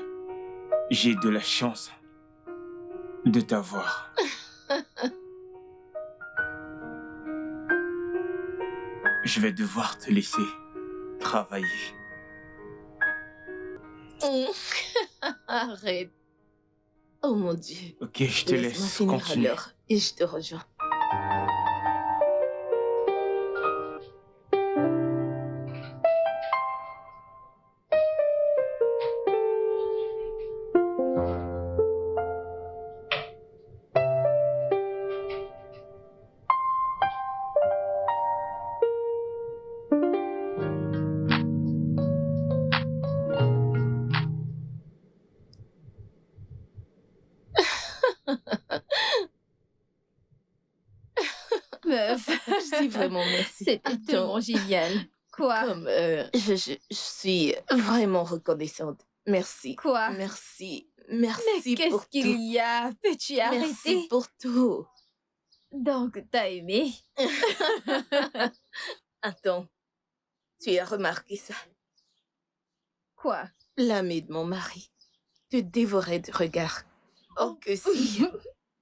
J'ai de la chance de t'avoir. Je vais devoir te laisser travailler. Arrête. Oh mon Dieu. Ok, je te Laisse-moi laisse finir continuer. alors et je te rejoins. Meuf, Je dis vraiment merci. c'était Attends, tellement génial. Quoi? Comme, je suis vraiment reconnaissante. Merci. Quoi? Merci. Mais Merci pour qu'est-ce qu'il tout. y a? Peux-tu Merci arrêter? pour tout. Donc, t'as aimé? Attends, tu as remarqué ça? Quoi? L'ami de mon mari te dévorait de regards. Oh que si.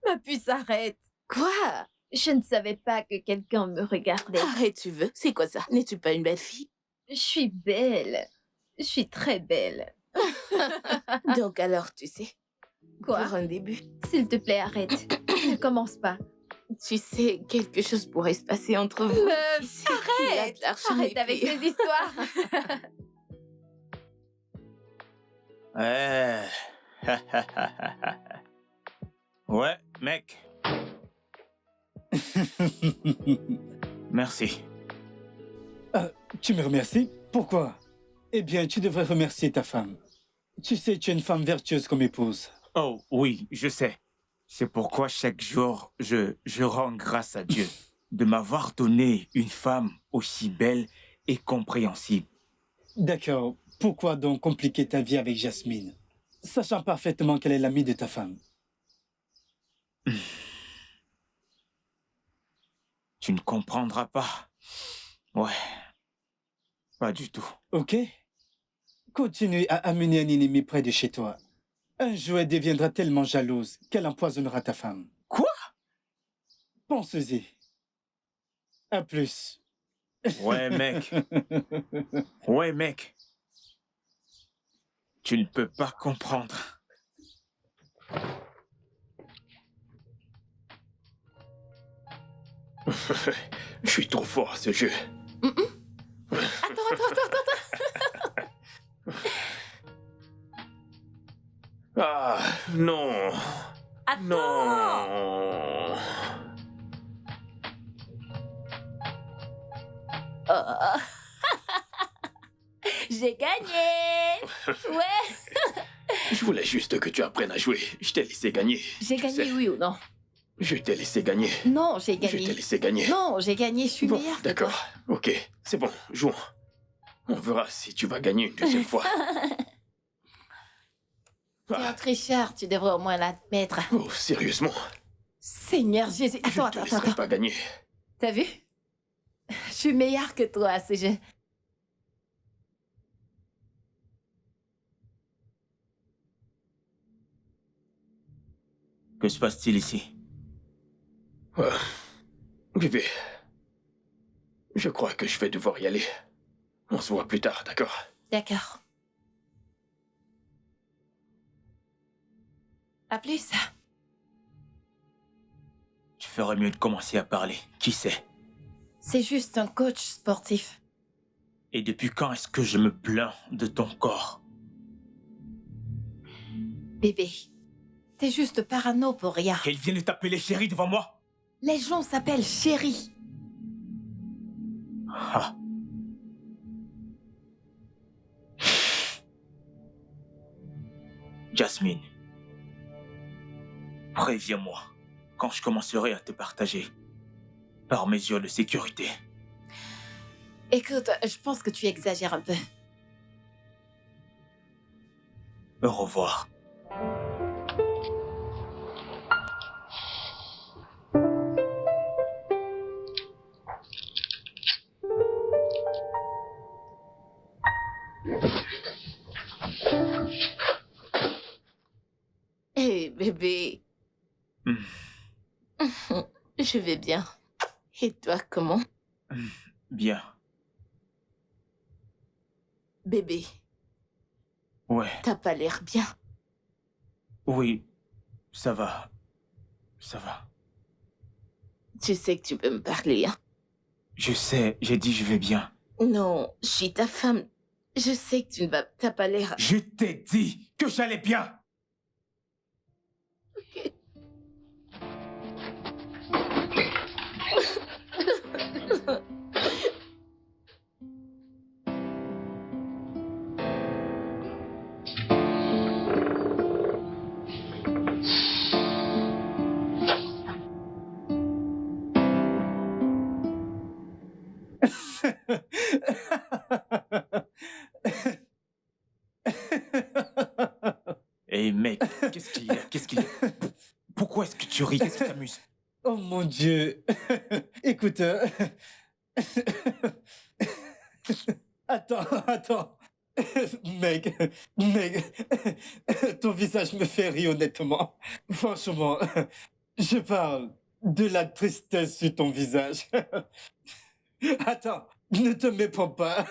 Ma puce, arrête. Quoi? Je ne savais pas que quelqu'un me regardait. Arrête, tu veux? C'est quoi ça? N'es-tu pas une belle fille? Je suis belle. Je suis très belle. Donc alors, tu sais, Quoi? pour un début, S'il te plaît, arrête. Ne commence pas. tu sais, quelque chose pourrait se passer entre vous. Meuf, C'est qu'il a arrête. de l'argent Arrête et avec puis- ces histoires. Ouais. Ouais, mec. Merci. Tu me remercies? Pourquoi? Eh bien, tu devrais remercier ta femme. Tu sais, tu es une femme vertueuse comme épouse. Oh, oui, je sais. C'est pourquoi chaque jour, je rends grâce à Dieu de m'avoir donné une femme aussi belle et compréhensible. D'accord. Pourquoi donc compliquer ta vie avec Jasmine, sachant parfaitement qu'elle est l'amie de ta femme? Tu ne comprendras pas. Ouais. Pas du tout. Ok? Continue à amener un ennemi près de chez toi. Un jour, elle deviendra tellement jalouse qu'elle empoisonnera ta femme. Quoi? Pense-y. À plus. Ouais, mec. Ouais, mec. Tu ne peux pas comprendre. Je suis trop fort à ce jeu. Ah, non. Non. Oh. J'ai gagné. Ouais. Je voulais juste que tu apprennes à jouer. Je t'ai laissé gagner. J'ai Tu gagné, sais. oui ou non? Je t'ai laissé gagner. Non, j'ai Je t'ai gagné. laissé gagner. Non, j'ai gagné. Je suis Bon, meilleure que toi. d'accord. Ok, c'est bon, jouons. On verra si tu vas gagner une deuxième fois. T'es un Ah, tricheur, tu devrais au moins l'admettre. oh, sérieusement, Seigneur Jésus. je Attends, te attends, laisserai attends. pas gagner. T'as vu? Je suis meilleure que toi à ce jeu. Que se passe-t-il ici? Bébé, je crois que je vais devoir y aller. On se voit plus tard, d'accord? D'accord. À plus. Tu ferais mieux de commencer à parler. Qui sait? C'est juste un coach sportif. Et depuis quand est-ce que je me plains de ton corps? Bébé, t'es juste parano pour rien. Qu'elle vienne t'appeler chérie devant moi? Les gens s'appellent chérie. Ah. Jasmine, préviens-moi quand je commencerai à te partager par mesure de sécurité. Écoute, je pense que tu exagères un peu. Au revoir. Hé, bébé. Hmm, Je vais bien. Et toi, comment? Bien. Bébé, Ouais. t'as pas l'air bien. Oui. Ça va. Ça va. Tu sais que tu peux me parler, hein? Je sais, j'ai dit je vais bien. Non, je suis ta femme. Je sais que tu ne vas... T'as pas l'air... Je t'ai dit que j'allais bien. Ok. Hé mec, qu'est-ce qu'il y a? Qu'est-ce qu'il y a? Pourquoi est-ce que tu ris? Qu'est-ce qui t'amuse? Oh mon Dieu. Écoute. Attends. Mec, ton visage me fait rire honnêtement. Franchement, je parle de la tristesse sur ton visage. Attends, ne te méprends pas.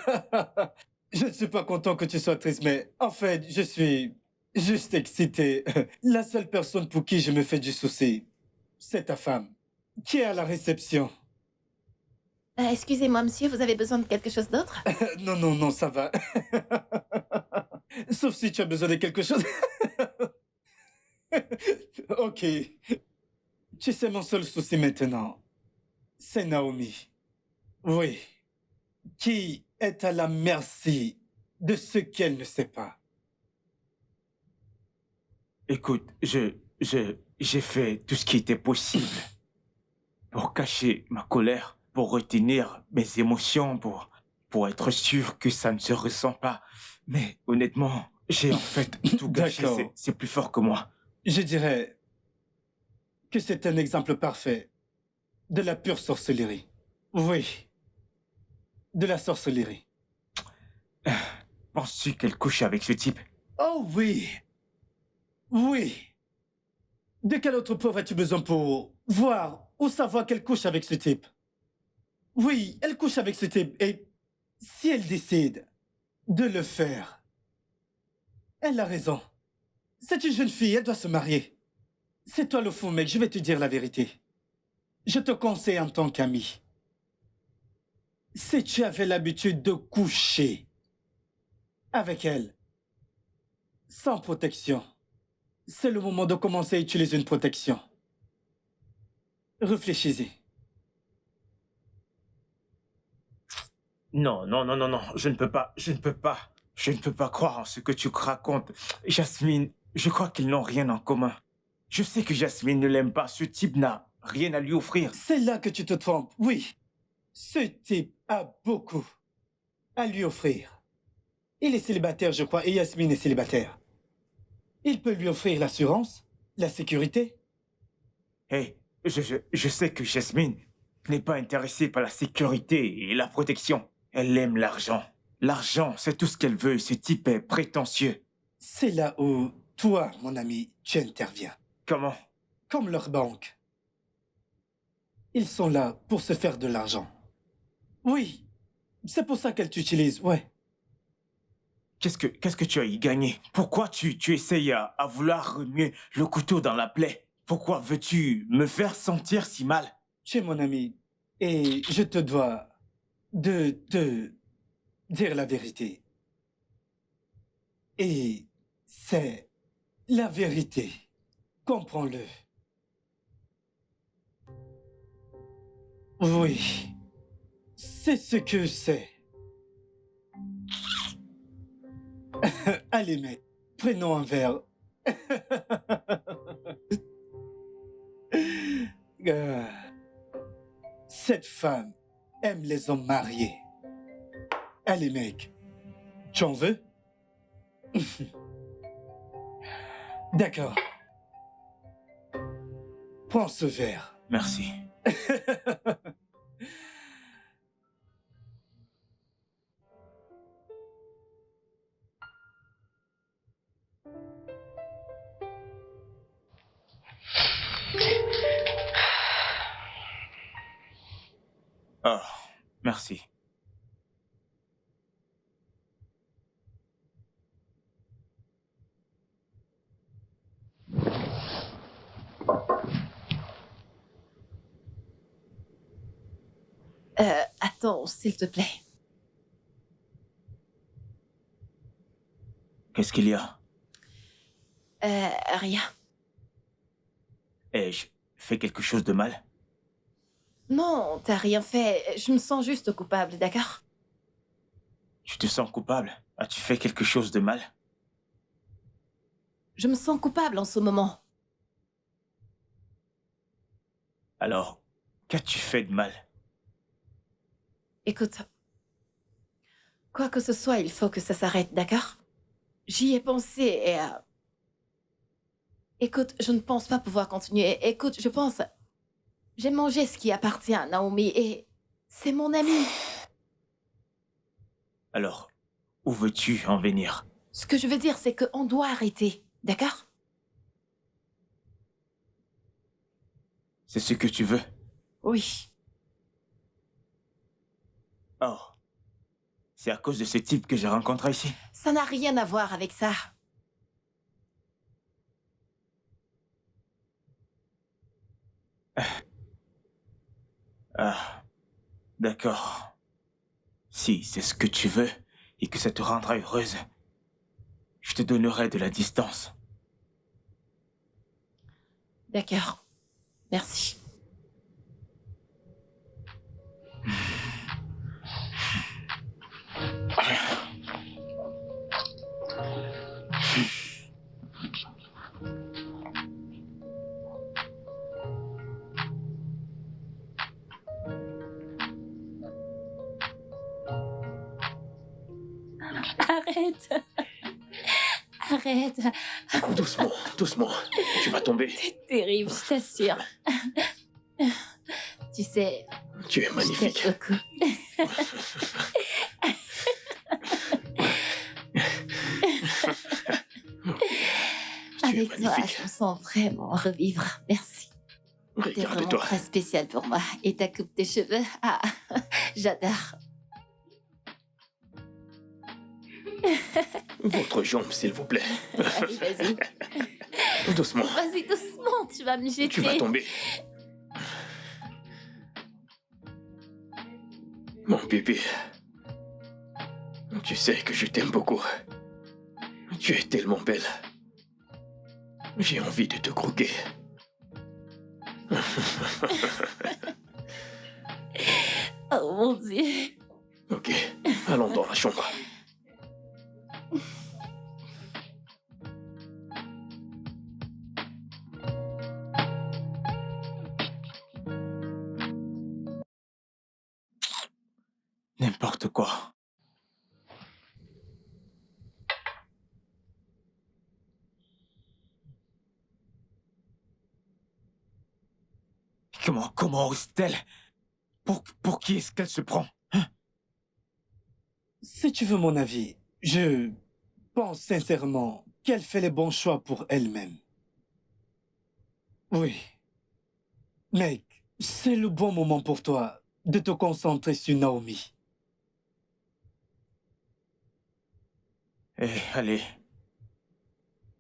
Je ne suis pas content que tu sois triste, mais en fait, je suis juste excité. La seule personne pour qui je me fais du souci, c'est ta femme, qui est à la réception. Excusez-moi, monsieur, vous avez besoin de quelque chose d'autre? Non, ça va. Sauf si tu as besoin de quelque chose. Ok. Tu sais, mon seul souci maintenant, c'est Naomi. Oui. Qui est à la merci de ce qu'elle ne sait pas. Écoute, j'ai fait tout ce qui était possible pour cacher ma colère, pour retenir mes émotions, pour être sûr que ça ne se ressent pas. Mais honnêtement, j'ai en fait tout gâché. D'accord. C'est plus fort que moi. Je dirais que c'est un exemple parfait de la pure sorcellerie. Oui, de la sorcellerie. Penses-tu qu'elle couche avec ce type? Oh oui, oui. De quelle autre preuve as-tu besoin pour voir ou savoir qu'elle couche avec ce type? Oui, elle couche avec ce type et si elle décide de le faire, elle a raison. C'est une jeune fille, elle doit se marier. C'est toi le fou, mec, je vais te dire la vérité. Je te conseille en tant qu'ami. Si tu avais l'habitude de coucher avec elle, sans protection, c'est le moment de commencer à utiliser une protection. Réfléchis-y. Non, je ne peux pas, je ne peux pas. Je ne peux pas croire en ce que tu racontes. Jasmine, je crois qu'ils n'ont rien en commun. Je sais que Jasmine ne l'aime pas. Ce type n'a rien à lui offrir. C'est là que tu te trompes. Oui, ce type a beaucoup à lui offrir. Il est célibataire, je crois, et Yasmine est célibataire. Il peut lui offrir l'assurance, la sécurité. Hé, je sais que Jasmine n'est pas intéressée par la sécurité et la protection. Elle aime l'argent. L'argent, c'est tout ce qu'elle veut. Ce type est prétentieux. C'est là où, toi, mon ami, tu interviens. Comment? Comme leur banque. Ils sont là pour se faire de l'argent. Oui, c'est pour ça qu'elle t'utilise, ouais. Qu'est-ce que tu as y gagné? Pourquoi tu essayes à vouloir remuer le couteau dans la plaie? Pourquoi veux-tu me faire sentir si mal? Tu es mon ami, et je te dois de te dire la vérité. Et c'est la vérité. Comprends-le. Oui, c'est ce que c'est. Allez, mec, prenons un verre. Euh, Cette femme aime les hommes mariés. Allez, mec, tu en veux? D'accord. Prends ce verre. Merci. Oh, merci. Attends, s'il te plaît. Qu'est-ce qu'il y a? Rien. Ai-je fait quelque chose de mal? Non, t'as rien fait. Je me sens juste coupable, d'accord? Tu te sens coupable? As-tu fait quelque chose de mal? Je me sens coupable en ce moment. Alors, qu'as-tu fait de mal? Écoute, quoi que ce soit, il faut que ça s'arrête, d'accord? J'y ai pensé et... Écoute, je ne pense pas pouvoir continuer. Écoute, je pense... J'ai mangé ce qui appartient à Naomi et... C'est mon ami. Alors, où veux-tu en venir? Ce que je veux dire, c'est qu'on doit arrêter, d'accord? C'est ce que tu veux? Oui. Oh. C'est à cause de ce type que j'ai rencontré ici? Ça n'a rien à voir avec ça. Ah, d'accord. Si c'est ce que tu veux et que ça te rendra heureuse, je te donnerai de la distance. D'accord. Merci. Arrête. Arrête. Doucement, doucement. Tu vas tomber. C'est terrible, je t'assure. Tu sais, Tu es je magnifique. t'aime beaucoup. Tu es Avec toi, magnifique. je me sens vraiment revivre. Merci. T'es vraiment Regarde-toi. très spécial pour moi. Et ta coupe de cheveux, ah, j'adore. Votre jambe, s'il vous plaît. Allez, vas-y. Doucement. Vas-y, doucement, tu vas me jeter. Tu vas tomber. Mon bébé. Tu sais que je t'aime beaucoup. Tu es tellement belle. J'ai envie de te croquer. Oh mon Dieu. Ok, allons dans la chambre. N'importe quoi. Comment ose-t-elle? Pour qui est-ce qu'elle se prend? Si tu veux mon avis, je pense sincèrement qu'elle fait les bons choix pour elle-même. Oui. Mec, c'est le bon moment pour toi de te concentrer sur Naomi. Eh, allez.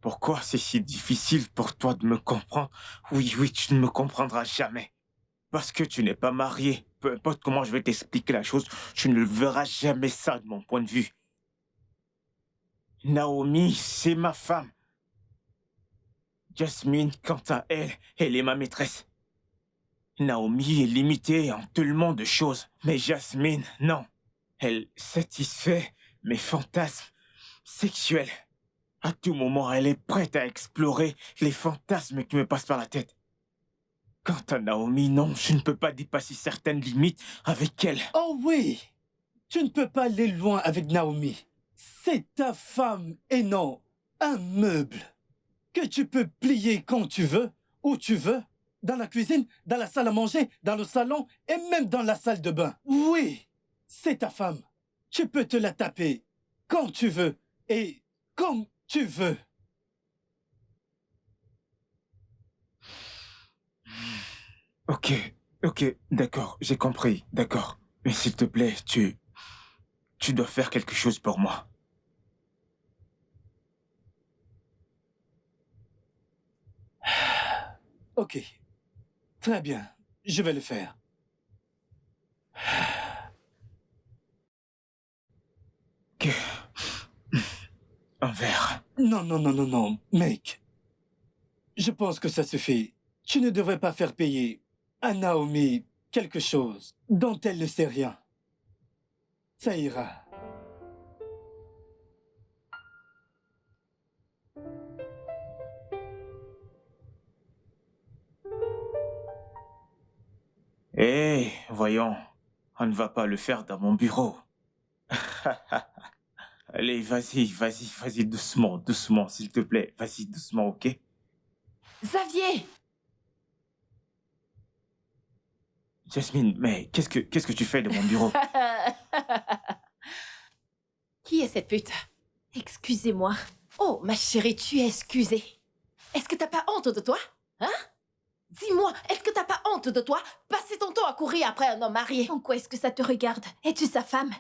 Pourquoi c'est si difficile pour toi de me comprendre? Oui, tu ne me comprendras jamais. Parce que tu n'es pas marié. Peu importe comment je vais t'expliquer la chose, tu ne le verras jamais ça de mon point de vue. Naomi, c'est ma femme. Jasmine, quant à elle, elle est ma maîtresse. Naomi est limitée en tellement de choses. Mais Jasmine, non. Elle satisfait mes fantasmes sexuels. À tout moment, elle est prête à explorer les fantasmes qui me passent par la tête. Quant à Naomi, non, je ne peux pas dépasser certaines limites avec elle. Oh oui, tu ne peux pas aller loin avec Naomi. C'est ta femme et non un meuble que tu peux plier quand tu veux, où tu veux, dans la cuisine, dans la salle à manger, dans le salon et même dans la salle de bain. Oui, c'est ta femme. Tu peux te la taper quand tu veux et comme tu veux. Ok, Ok, d'accord, j'ai compris, d'accord. Mais s'il te plaît, tu dois faire quelque chose pour moi. Ok, très bien, je vais le faire. Que... Un verre. Non, non, non, non, non, mec. Je pense que ça suffit. Tu ne devrais pas faire payer à Naomi quelque chose dont elle ne sait rien. Ça ira. Hé, voyons, on ne va pas le faire dans mon bureau. Allez, vas-y, doucement, doucement, s'il te plaît. Vas-y, doucement, ok? Xavier! Jasmine, mais qu'est-ce que tu fais de mon bureau? Qui est cette pute? Excusez-moi. Oh, ma chérie, tu es excusée. Est-ce que t'as pas honte de toi? Hein? Dis-moi, est-ce que t'as pas honte de toi? Passer ton temps à courir après un homme marié. En quoi est-ce que ça te regarde? Es-tu sa femme?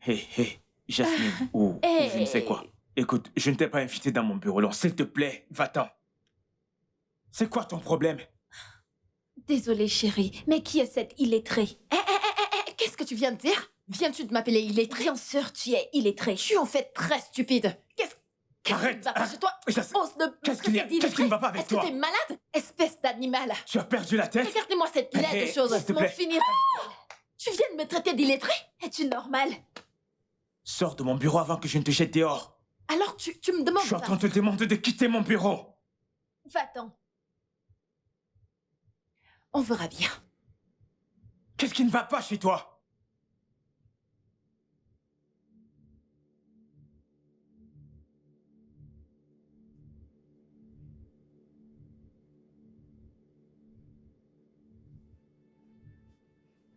Hé, Jasmine, ou je ne sais quoi. Écoute, je ne t'ai pas invité dans mon bureau, alors s'il te plaît, va-t'en. C'est quoi ton problème? Désolée, chérie, mais qui est cette illettrée? Qu'est-ce que tu viens de dire? Viens-tu de m'appeler illettré? Bien sûr, tu es illettrée. Tu es en fait très stupide. Qu'est-ce qui Arrête, ne va pas chez toi? Jas- Ose de Qu'est-ce qu'il y a? Qu'est-ce qui ne va pas avec Est-ce que toi? t'es malade? Espèce d'animal. Tu as perdu la tête? Regardez-moi cette laide Hé, chose. s'il te M'en plaît. finir. Tu viens de me traiter d'illettré? Es-tu normale? Sors de mon bureau avant que je ne te jette dehors. Alors tu me demandes... Je suis en train de te demander de quitter mon bureau. Va-t'en. On verra bien. Qu'est-ce qui ne va pas chez toi?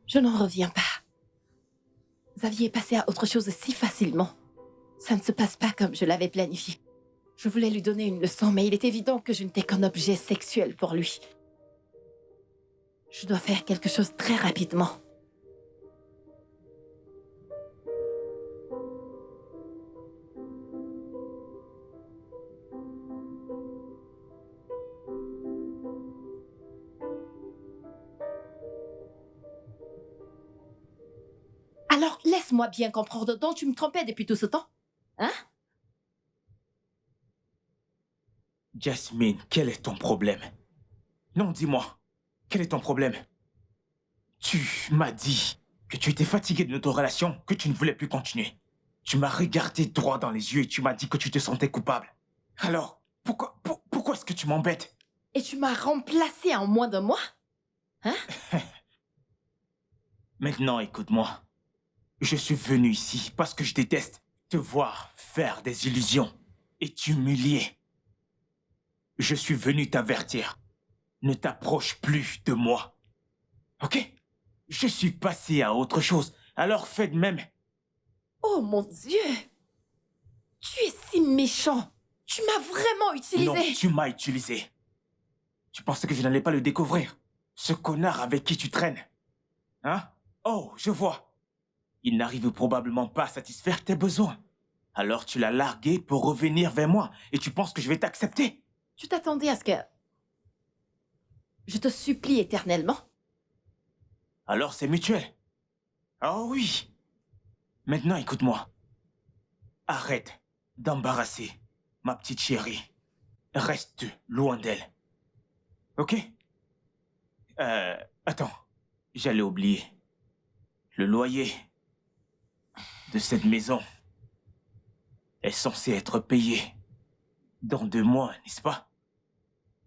Je n'en reviens pas. Xavier est passé à autre chose si facilement. Ça ne se passe pas comme je l'avais planifié. Je voulais lui donner une leçon, mais il est évident que je n'étais qu'un objet sexuel pour lui. Je dois faire quelque chose très rapidement. Alors, laisse-moi bien comprendre dont tu me trompais depuis tout ce temps. Hein? Jasmine, quel est ton problème? Non, dis-moi, quel est ton problème? Tu m'as dit que tu étais fatigué de notre relation, que tu ne voulais plus continuer. Tu m'as regardé droit dans les yeux et tu m'as dit que tu te sentais coupable. Alors, pourquoi est-ce que tu m'embêtes? Et tu m'as remplacé en moins d'un mois? Hein? Maintenant, écoute-moi. Je suis venu ici parce que je déteste te voir faire des illusions et t'humilier. Je suis venu t'avertir. Ne t'approche plus de moi. Ok? Je suis passé à autre chose, alors fais de même. Oh mon Dieu! Tu es si méchant! Tu m'as vraiment utilisé! Non, tu m'as utilisé. Tu pensais que je n'allais pas le découvrir? Ce connard avec qui tu traînes. Hein? Oh, je vois. Il n'arrive probablement pas à satisfaire tes besoins. Alors tu l'as largué pour revenir vers moi et tu penses que je vais t'accepter? Tu t'attendais à ce que... Je te supplie éternellement. Alors c'est mutuel. Oh oui. Maintenant écoute-moi. Arrête d'embarrasser ma petite chérie. Reste loin d'elle. Ok? Attends. J'allais oublier. Le loyer de cette maison est censé être payé dans 2 mois, n'est-ce pas?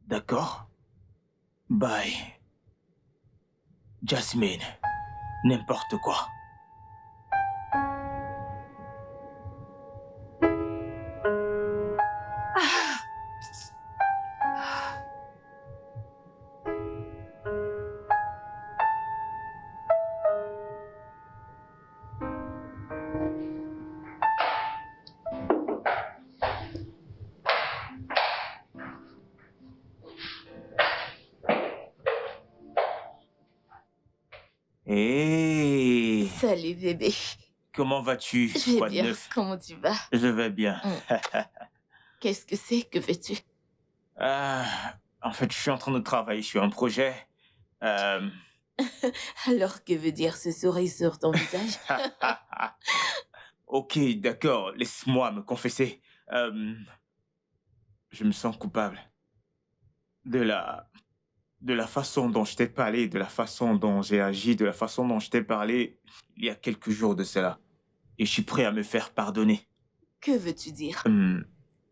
D'accord? Bye. Jasmine. N'importe quoi. Hé, Salut bébé. comment vas-tu? Je vais Quoi de bien. neuf? Comment tu vas? Je vais bien. Qu'est-ce que c'est? Que veux-tu? En fait, je suis en train de travailler sur un projet. Euh, Alors que veut dire ce sourire sur ton visage? Ok, d'accord, laisse-moi me confesser. Je me sens coupable de la façon dont je t'ai parlé, de la façon dont j'ai agi, de la façon dont je t'ai parlé il y a quelques jours de cela. Et je suis prêt à me faire pardonner. Que veux-tu dire?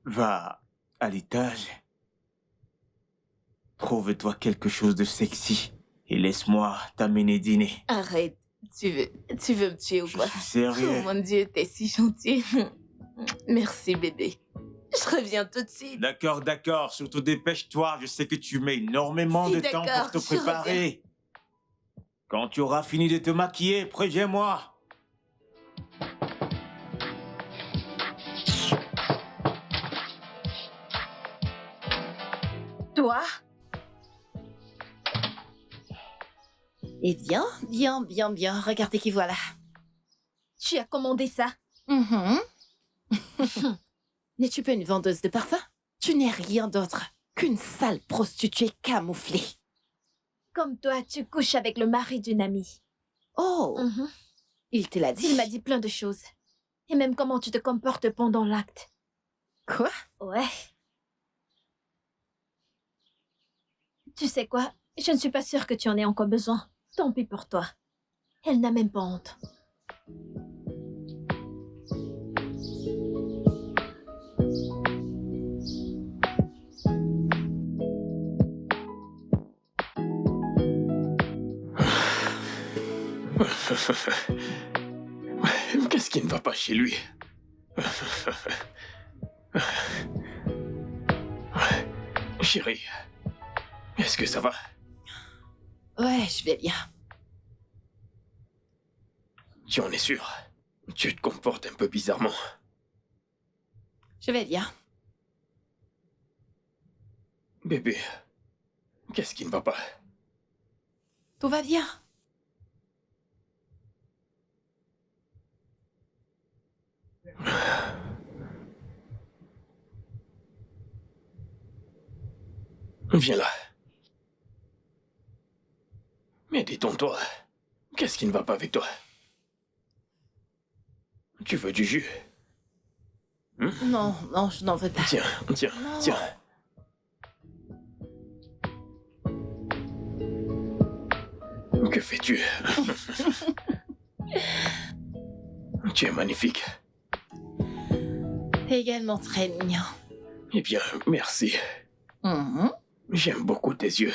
Va à l'étage. Trouve-toi quelque chose de sexy et laisse-moi t'amener dîner. Arrête. Tu veux me tuer ou Je quoi? suis sérieux. Oh mon Dieu, t'es si gentil. Merci bébé. Je reviens tout de suite. D'accord, d'accord. Surtout dépêche-toi. Je sais que tu mets énormément Si, de temps d'accord, pour te je reviens. préparer. Quand tu auras fini de te maquiller, préviens-moi. Toi? Eh bien, bien, bien, bien. Regardez qui voilà. Tu as commandé ça? Mhm. N'es-tu pas une vendeuse de parfum? Tu n'es rien d'autre qu'une sale prostituée camouflée. Comme toi, tu couches avec le mari d'une amie. Oh, Mhm. il te l'a dit? Il m'a dit plein de choses. Et même comment tu te comportes pendant l'acte. Quoi? Ouais. Tu sais quoi? Je ne suis pas sûre que tu en aies encore besoin. Tant pis pour toi. Elle n'a même pas honte. Qu'est-ce qui ne va pas chez lui? Chérie, est-ce que ça va? Ouais, je vais bien. Tu en es sûr? Tu te comportes un peu bizarrement. Je vais bien. Bébé, qu'est-ce qui ne va pas? Tout va bien. Viens là. Mais détends-toi. Qu'est-ce qui ne va pas avec toi? Tu veux du jus? Non, non, je n'en veux pas. Tiens, tiens, Non. tiens. Que fais-tu? Tu es magnifique. T'es également très mignon. Eh bien, merci. Mhm. J'aime beaucoup tes yeux.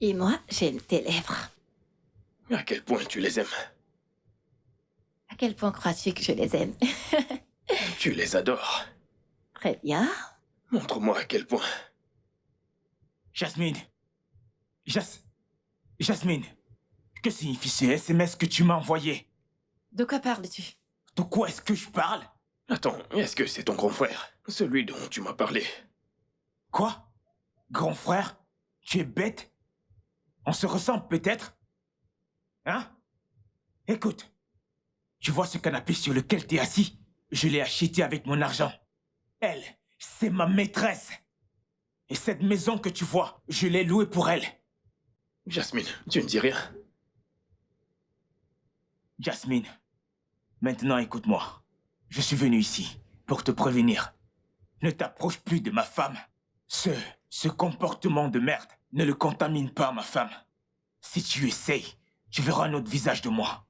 Et moi, j'aime tes lèvres. À quel point tu les aimes? À quel point crois-tu que je les aime? Tu les adores. Très bien. Montre-moi à quel point. Jasmine. Jasmine. Que signifie ces SMS que tu m'as envoyés? De quoi parles-tu? De quoi est-ce que je parle? Attends, est-ce que c'est ton grand frère? Celui dont tu m'as parlé? Quoi? Grand frère? Tu es bête? On se ressemble peut-être? Hein? Écoute. Tu vois ce canapé sur lequel t'es assis? Je l'ai acheté avec mon argent. Elle, c'est ma maîtresse. Et cette maison que tu vois, je l'ai louée pour elle. Jasmine, tu ne dis rien? Jasmine, maintenant écoute-moi. Je suis venu ici pour te prévenir. Ne t'approche plus de ma femme. Ce comportement de merde ne le contamine pas, ma femme. Si tu essayes, tu verras un autre visage de moi.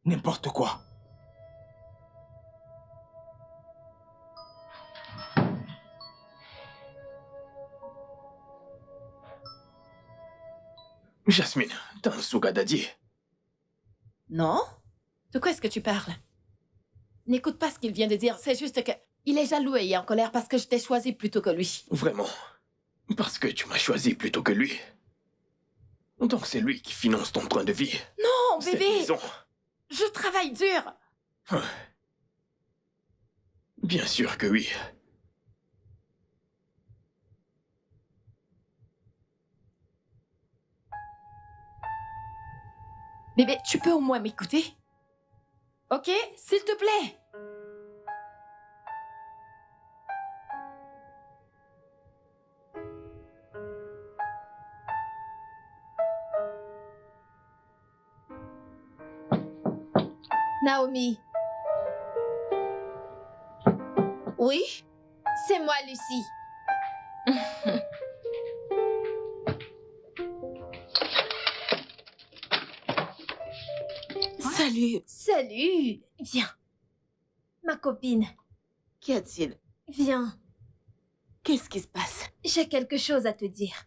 N'importe quoi. Jasmine, t'as un Sugar Daddy? Non? De quoi est-ce que tu parles? N'écoute pas ce qu'il vient de dire, c'est juste que... Il est jaloux et en colère parce que je t'ai choisi plutôt que lui. Vraiment? Parce que tu m'as choisi plutôt que lui? Donc c'est lui qui finance ton train de vie? Non, Cette bébé! maison? Je travaille dur! Bien sûr que oui. Bébé, tu peux au moins m'écouter? Ok, s'il te plaît. Naomi, Oui? c'est moi, Lucie. Salut. Salut. Viens. Ma copine, Qu'y a-t-il? viens. Qu'est-ce qui se passe? J'ai quelque chose à te dire.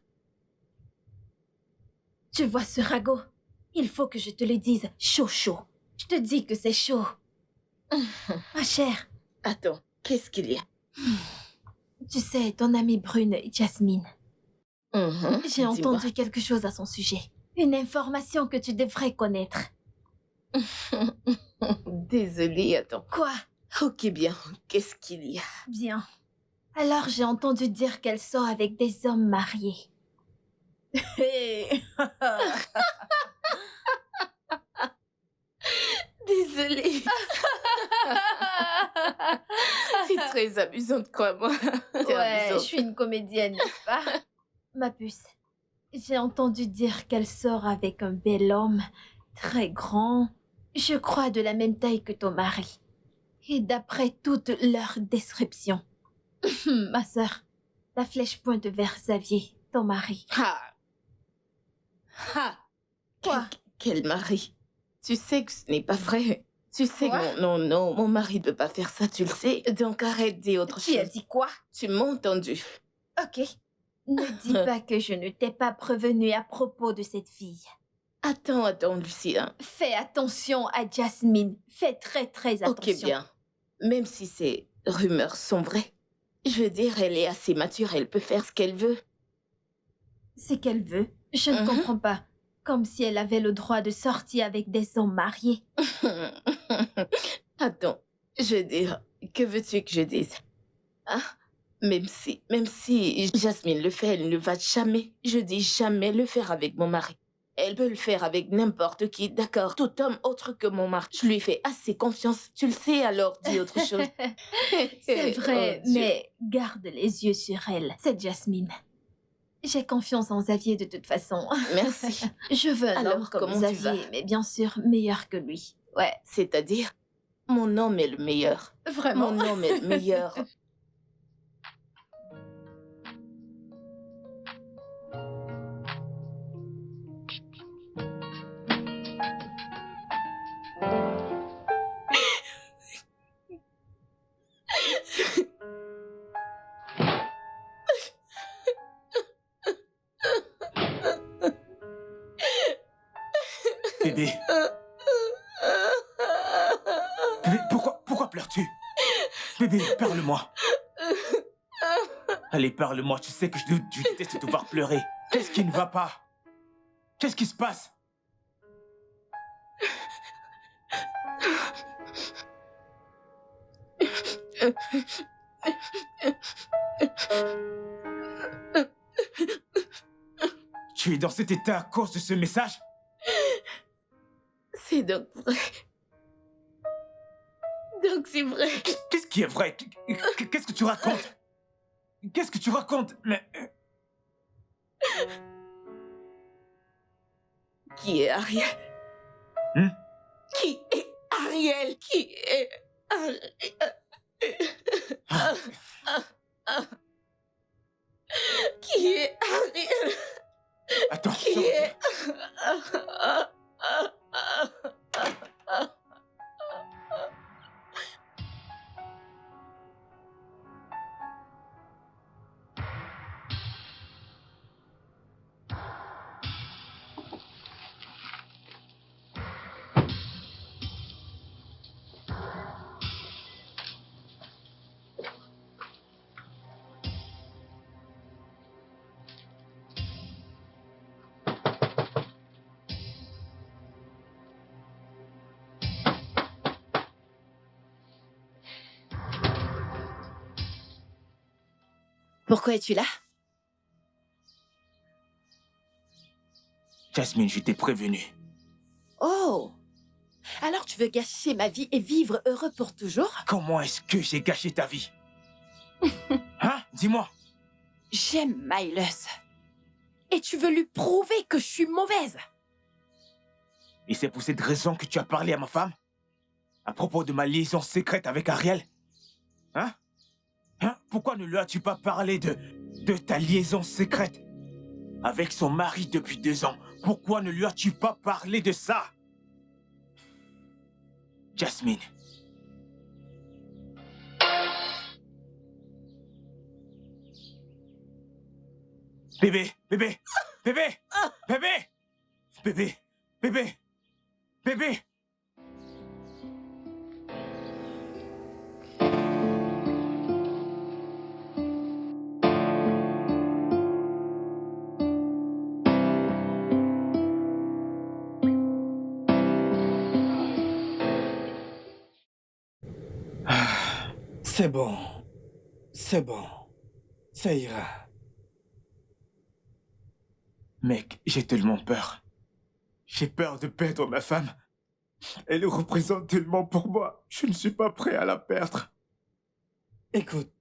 Tu vois ce ragot? Il faut que je te le dise chaud chaud. Je te dis que c'est chaud. Ma chère, Attends, qu'est-ce qu'il y a? tu sais, ton amie brune, Jasmine. J'ai Dis-moi. entendu quelque chose à son sujet. Une information que tu devrais connaître. Désolée, attends. Quoi? Ok, bien. Qu'est-ce qu'il y a? Bien. Alors j'ai entendu dire qu'elle sort avec des hommes mariés. Désolée. C'est très amusante, crois-moi. T'es Ouais, je amusante. suis une comédienne, n'est-ce pas? Ma puce, j'ai entendu dire qu'elle sort avec un bel homme, très grand, je crois de la même taille que ton mari. Et d'après toutes leurs descriptions, ma sœur, la flèche pointe vers Xavier, ton mari. Ha! Ha! Quoi? Quel mari? Tu sais que ce n'est pas vrai. Tu sais Quoi? que non, mon mari ne peut pas faire ça, tu le sais. Donc arrête, dis autre Qui a chose. dit quoi? Tu m'as entendu. Ok. Ne dis pas que je ne t'ai pas prévenu à propos de cette fille. Attends, Lucien. Fais attention à Jasmine. Fais très très attention. Ok, bien. Même si ces rumeurs sont vraies, je veux dire, elle est assez mature, elle peut faire ce qu'elle veut. C'est qu'elle veut. Je ne Mhm. comprends pas. Comme si elle avait le droit de sortir avec des hommes mariés. Attends, je veux dire, que veux-tu que je dise? Hein? Même si Jasmine le fait, elle ne va jamais, je dis jamais le faire avec mon mari. Elle peut le faire avec n'importe qui, d'accord, tout homme autre que mon mari. Je lui fais assez confiance, tu le sais, alors dis autre chose. C'est vrai, Oh, Dieu. mais garde les yeux sur elle. C'est Jasmine. J'ai confiance en Xavier de toute façon. Merci. Je veux un Alors, homme comme comment tu Xavier, vas? mais bien sûr meilleur que lui. Ouais, C'est-à-dire, mon homme est le meilleur. vraiment. Mon homme est le meilleur. Bébé, bébé, pourquoi pleures-tu? Bébé, parle-moi. Allez, parle-moi. Tu sais que je déteste te voir pleurer. Qu'est-ce qui ne va pas? Qu'est-ce qui se passe? Tu es dans cet état à cause de ce message? C'est donc vrai. Donc c'est vrai. Qu'est-ce qui est vrai? Qu'est-ce que tu racontes? Qu'est-ce que tu racontes? Mais... Qui est Ariel? Hmm? Qui est Ariel? Qui est Ariel? Ah, Qui est Ariel? attends, Qui est... Pourquoi es-tu là? Jasmine, je t'ai prévenu. Oh! Alors tu veux gâcher ma vie et vivre heureux pour toujours? Comment est-ce que j'ai gâché ta vie? Hein? Dis-moi. J'aime Miles. Et tu veux lui prouver que je suis mauvaise? Et c'est pour cette raison que tu as parlé à ma femme? À propos de ma liaison secrète avec Ariel? Hein? Hein? Pourquoi ne lui as-tu pas parlé de ta liaison secrète avec son mari depuis 2 ans? Pourquoi ne lui as-tu pas parlé de ça? Jasmine. Bébé, bébé, bébé, bébé, bébé, bébé, bébé. C'est bon. C'est bon. Ça ira. Mec, j'ai tellement peur. J'ai peur de perdre ma femme. Elle représente tellement pour moi. Je ne suis pas prêt à la perdre. Écoute,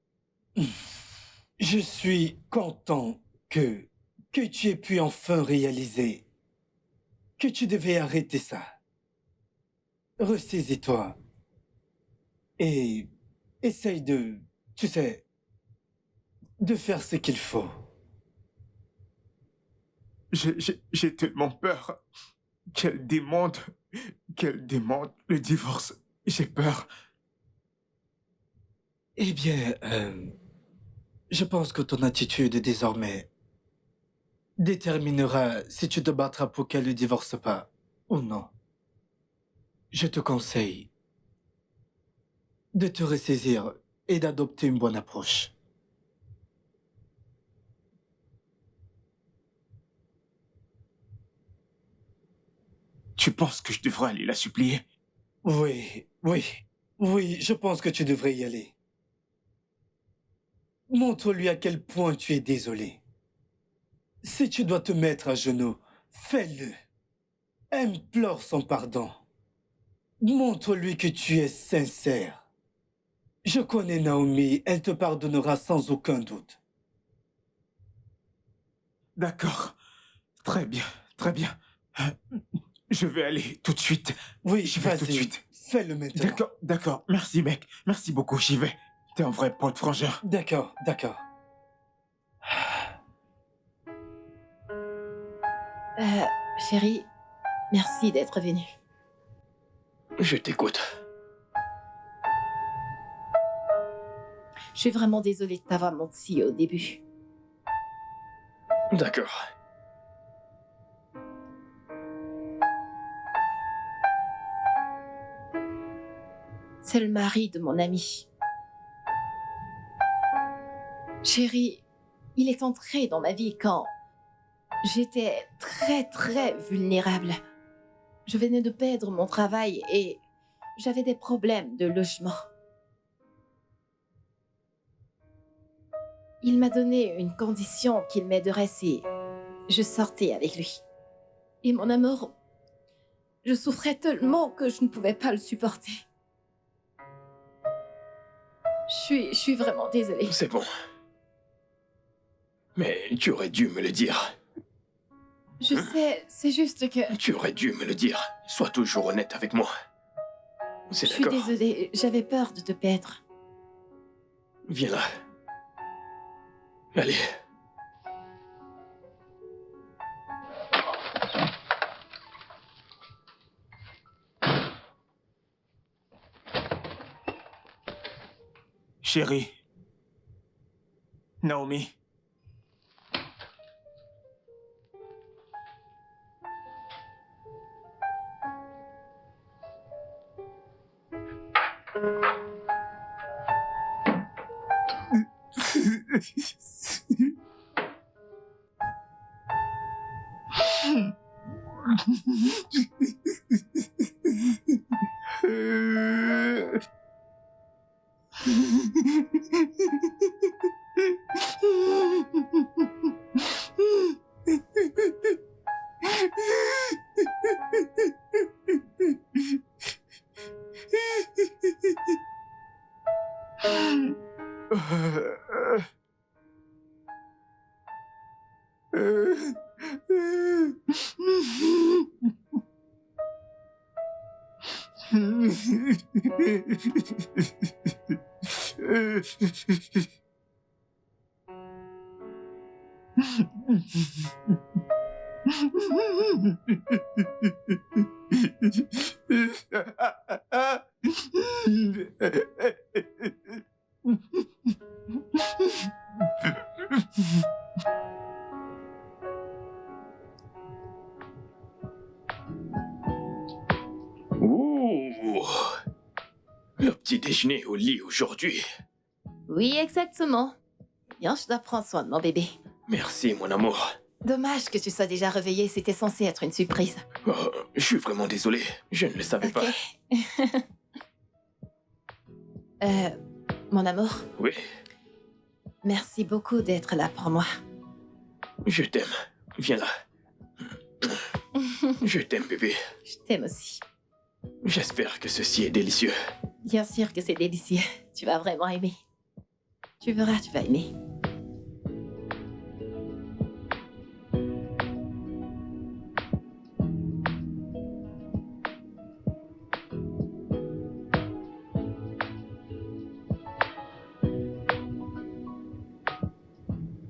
je suis content que tu aies pu enfin réaliser que tu devais arrêter ça. Ressaisis-toi et essaye tu sais, de faire ce qu'il faut. J'ai tellement peur qu'elle demande le divorce. J'ai peur. Eh bien, je pense que ton attitude désormais déterminera si tu te battras pour qu'elle ne divorce pas ou non. Je te conseille de te ressaisir et d'adopter une bonne approche. Tu penses que je devrais aller la supplier? Oui, je pense que tu devrais y aller. Montre-lui à quel point tu es désolé. Si tu dois te mettre à genoux, fais-le. Implore son pardon. Montre-lui que tu es sincère. Je connais Naomi, elle te pardonnera sans aucun doute. D'accord. Très bien, très bien. Je vais aller tout de suite. Oui, J'y vais tout de vas-y, suite. fais-le maintenant. D'accord, d'accord. Merci, mec. Merci beaucoup, j'y vais. T'es un vrai pote frangin. D'accord. Chérie, merci d'être venue. Je t'écoute. Je suis vraiment désolée de t'avoir menti au début. D'accord. C'est le mari de mon ami. Chérie, il est entré dans ma vie quand j'étais très vulnérable. Je venais de perdre mon travail et j'avais des problèmes de logement. Il m'a donné une condition qu'il m'aiderait si je sortais avec lui. Et mon amour, je souffrais tellement que je ne pouvais pas le supporter. Je suis vraiment désolée. C'est bon. Mais tu aurais dû me le dire. Je sais, c'est juste que... Tu aurais dû me le dire. Sois toujours honnête avec moi. C'est Je suis d'accord. désolée, j'avais peur de te perdre. Viens là. Allez. Chérie. Naomi. Ouh, le petit déjeuner au lit aujourd'hui. Oui, exactement. Bien, je dois prendre soin de mon bébé. Merci, mon amour. Dommage que tu sois déjà réveillé, c'était censé être une surprise. Oh, je suis vraiment désolé, je ne le savais Ok. pas. Mon amour, Oui, merci beaucoup d'être là pour moi. je t'aime. Viens là. Je t'aime, bébé. Je t'aime aussi. J'espère que ceci est délicieux. Bien sûr que c'est délicieux. Tu vas vraiment aimer. Tu verras, tu vas aimer.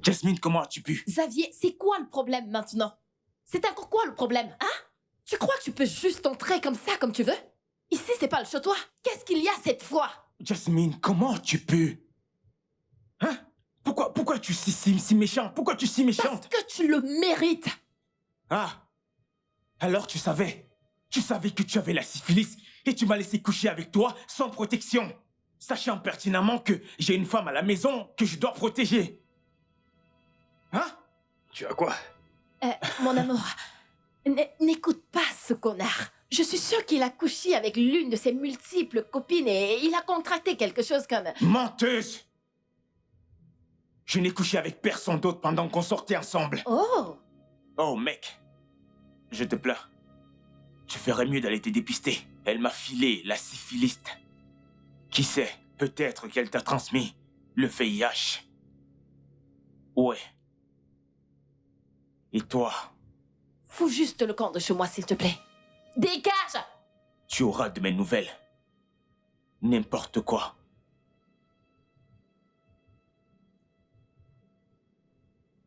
Jasmine, comment as-tu pu? Xavier, c'est quoi le problème maintenant? C'est encore quoi le problème, hein? Tu crois que tu peux juste entrer comme ça, comme tu veux? Ici, c'est pas le chez-toi. Qu'est-ce qu'il y a cette fois? Jasmine, comment tu peux? Hein? Pourquoi tu es si méchant? Pourquoi tu es si Parce méchante? que tu le mérites. Ah! Alors tu savais? Tu savais que tu avais la syphilis et tu m'as laissé coucher avec toi sans protection, sachant pertinemment que j'ai une femme à la maison que je dois protéger. Hein? Tu as quoi? Mon amour, n'écoute pas ce connard. Je suis sûre qu'il a couché avec l'une de ses multiples copines et il a contracté quelque chose comme... Menteuse! Je n'ai couché avec personne d'autre pendant qu'on sortait ensemble. Oh! Oh mec, je te plains. Tu ferais mieux d'aller te dépister. Elle m'a filé la syphilis. Qui sait, peut-être qu'elle t'a transmis le VIH. Ouais. Et toi, Fous juste le camp de chez moi, s'il te plaît. Dégage! tu auras de mes nouvelles. N'importe quoi.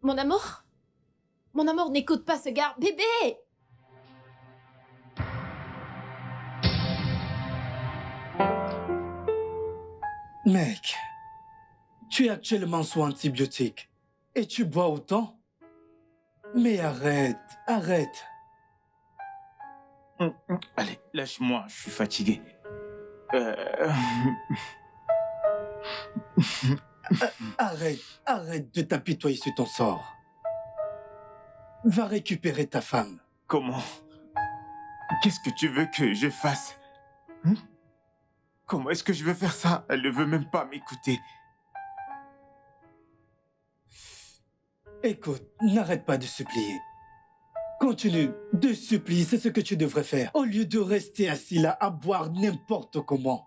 Mon amour? Mon amour, n'écoute pas ce gars. Bébé! Mec, tu es actuellement sous antibiotiques et tu bois autant? Mais arrête. Allez, lâche-moi, je suis fatigué. Arrête de t'apitoyer sur ton sort. Va récupérer ta femme. Comment? Qu'est-ce que tu veux que je fasse? Hein? Comment est-ce que je vais faire ça? Elle ne veut même pas m'écouter. Écoute, n'arrête pas de supplier. Continue de supplier, c'est ce que tu devrais faire. Au lieu de rester assis là à boire n'importe comment.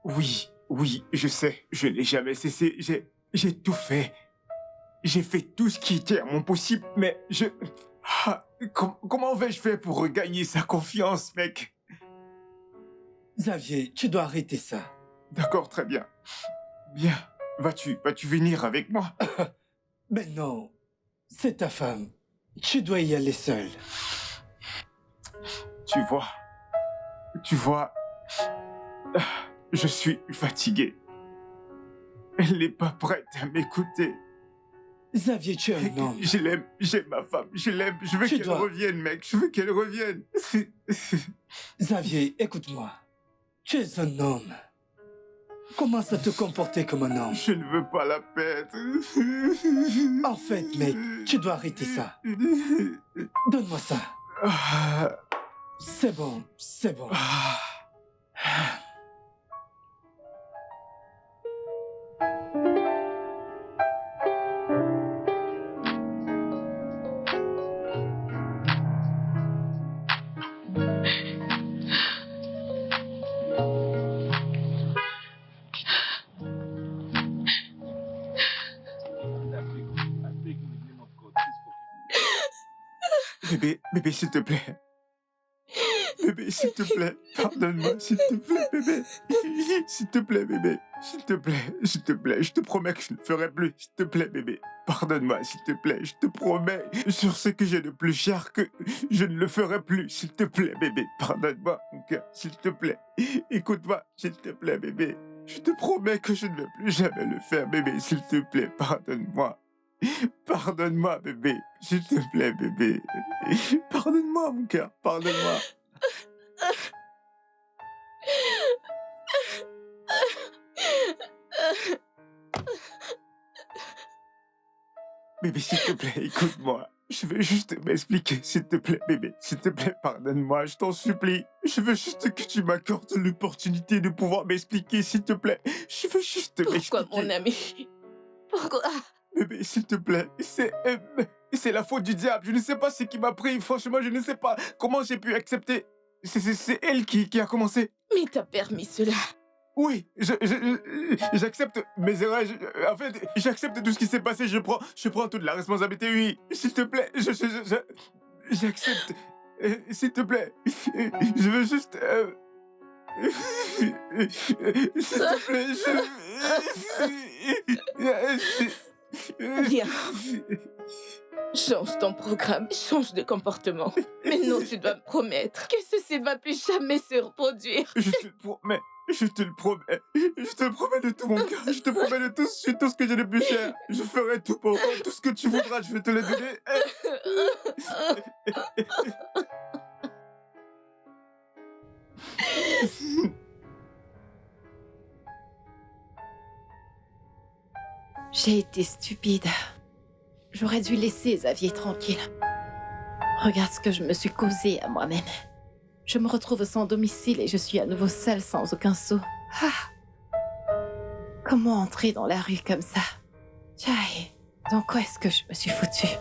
Oui, je sais. Je n'ai jamais cessé. J'ai tout fait. J'ai fait tout ce qui était à mon possible, mais je... comment vais-je faire pour regagner sa confiance, mec? Xavier, tu dois arrêter ça. D'accord, très bien. Bien. Vas-tu venir avec moi? Mais non, c'est ta femme. Tu dois y aller seul. Tu vois, je suis fatigué. Elle n'est pas prête à m'écouter. Xavier, tu es un homme. Je l'aime, j'aime ma femme, je l'aime, je veux qu'elle revienne, mec, je veux qu'elle revienne. Xavier, écoute-moi. Tu es un homme. Commence à te comporter comme un homme. Je ne veux pas la perdre. En fait, mec, tu dois arrêter ça. Donne-moi ça. C'est bon. Bébé, s'il te plaît. Bébé, s'il te plaît, pardonne-moi, s'il te plaît, bébé. S'il te plaît, bébé. S'il te plaît, je te promets que je ne ferai plus. S'il te plaît, bébé. Pardonne-moi, s'il te plaît, je te promets sur ce que j'ai de plus cher que je ne le ferai plus. S'il te plaît, bébé. Pardonne-moi, mon cœur, s'il te plaît. Écoute-moi, s'il te plaît, bébé. Je te promets que je ne vais plus jamais le faire, bébé. S'il te plaît, pardonne-moi. Pardonne-moi, bébé. S'il te plaît, bébé. Pardonne-moi, mon cœur. Pardonne-moi. Bébé, s'il te plaît, écoute-moi. Je veux juste m'expliquer, s'il te plaît, bébé. S'il te plaît, pardonne-moi, je t'en supplie. Je veux juste que tu m'accordes l'opportunité de pouvoir m'expliquer, s'il te plaît. Je veux juste m'expliquer. Pourquoi, mon ami? Pourquoi? Bébé, s'il te plaît, c'est la faute du diable. Je ne sais pas ce qui m'a pris. Franchement, je ne sais pas comment j'ai pu accepter. C'est elle qui a commencé. Mais t'as permis cela. Oui, j'accepte mes erreurs. En fait, j'accepte tout ce qui s'est passé. Je prends toute la responsabilité. Oui, s'il te plaît, j'accepte. S'il te plaît, je veux juste. S'il te plaît, Viens. Change ton programme, change de comportement. Mais non, tu dois me promettre que ceci ne va plus jamais se reproduire. Je te le promets. Je te le promets. Je te le promets de tout mon cœur. Je te promets de tout ce que j'ai de plus cher. Je ferai tout pour toi. Tout ce que tu voudras, je vais te le donner. J'ai été stupide. J'aurais dû laisser Xavier tranquille. Regarde ce que je me suis causé à moi-même. Je me retrouve sans domicile et je suis à nouveau seule sans aucun sou. Ah. Comment entrer dans la rue comme ça? Tchaï, dans quoi est-ce que je me suis foutue?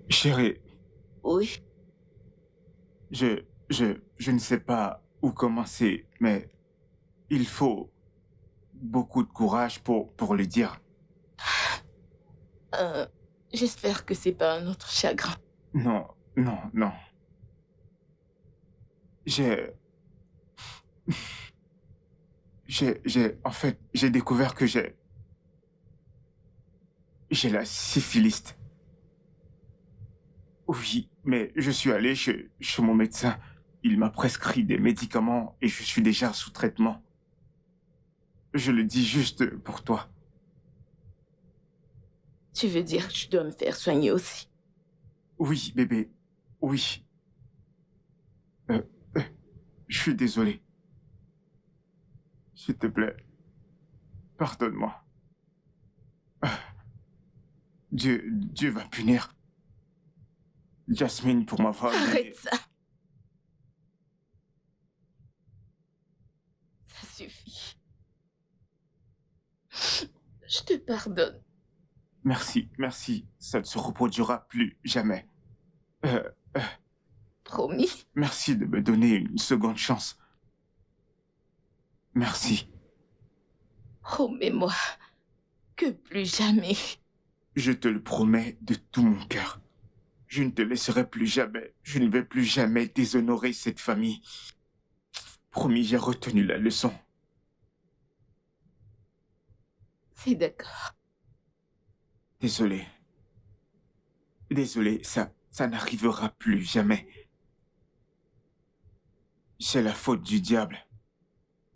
Chérie, Oui, je ne sais pas où commencer, mais il faut beaucoup de courage pour le dire. j'espère que c'est pas un autre chagrin. Non, non, non. En fait, j'ai découvert que j'ai la syphilis. Oui, mais je suis allé chez mon médecin. Il m'a prescrit des médicaments et je suis déjà sous traitement. Je le dis juste pour toi. Tu veux dire que je dois me faire soigner aussi? Oui, bébé. Oui. Je suis désolé. S'il te plaît, pardonne-moi. Dieu va punir Jasmine pour m'avoir dit... Arrête ça. Ça suffit. Je te pardonne. Merci, merci. Ça ne se reproduira plus jamais. Promis? Merci de me donner une seconde chance. Merci. Promets-moi que plus jamais. Je te le promets de tout mon cœur. Je ne te laisserai plus jamais. Je ne vais plus jamais déshonorer cette famille. Promis, j'ai retenu la leçon. C'est d'accord. Désolé. Désolé, ça n'arrivera plus jamais. C'est la faute du diable.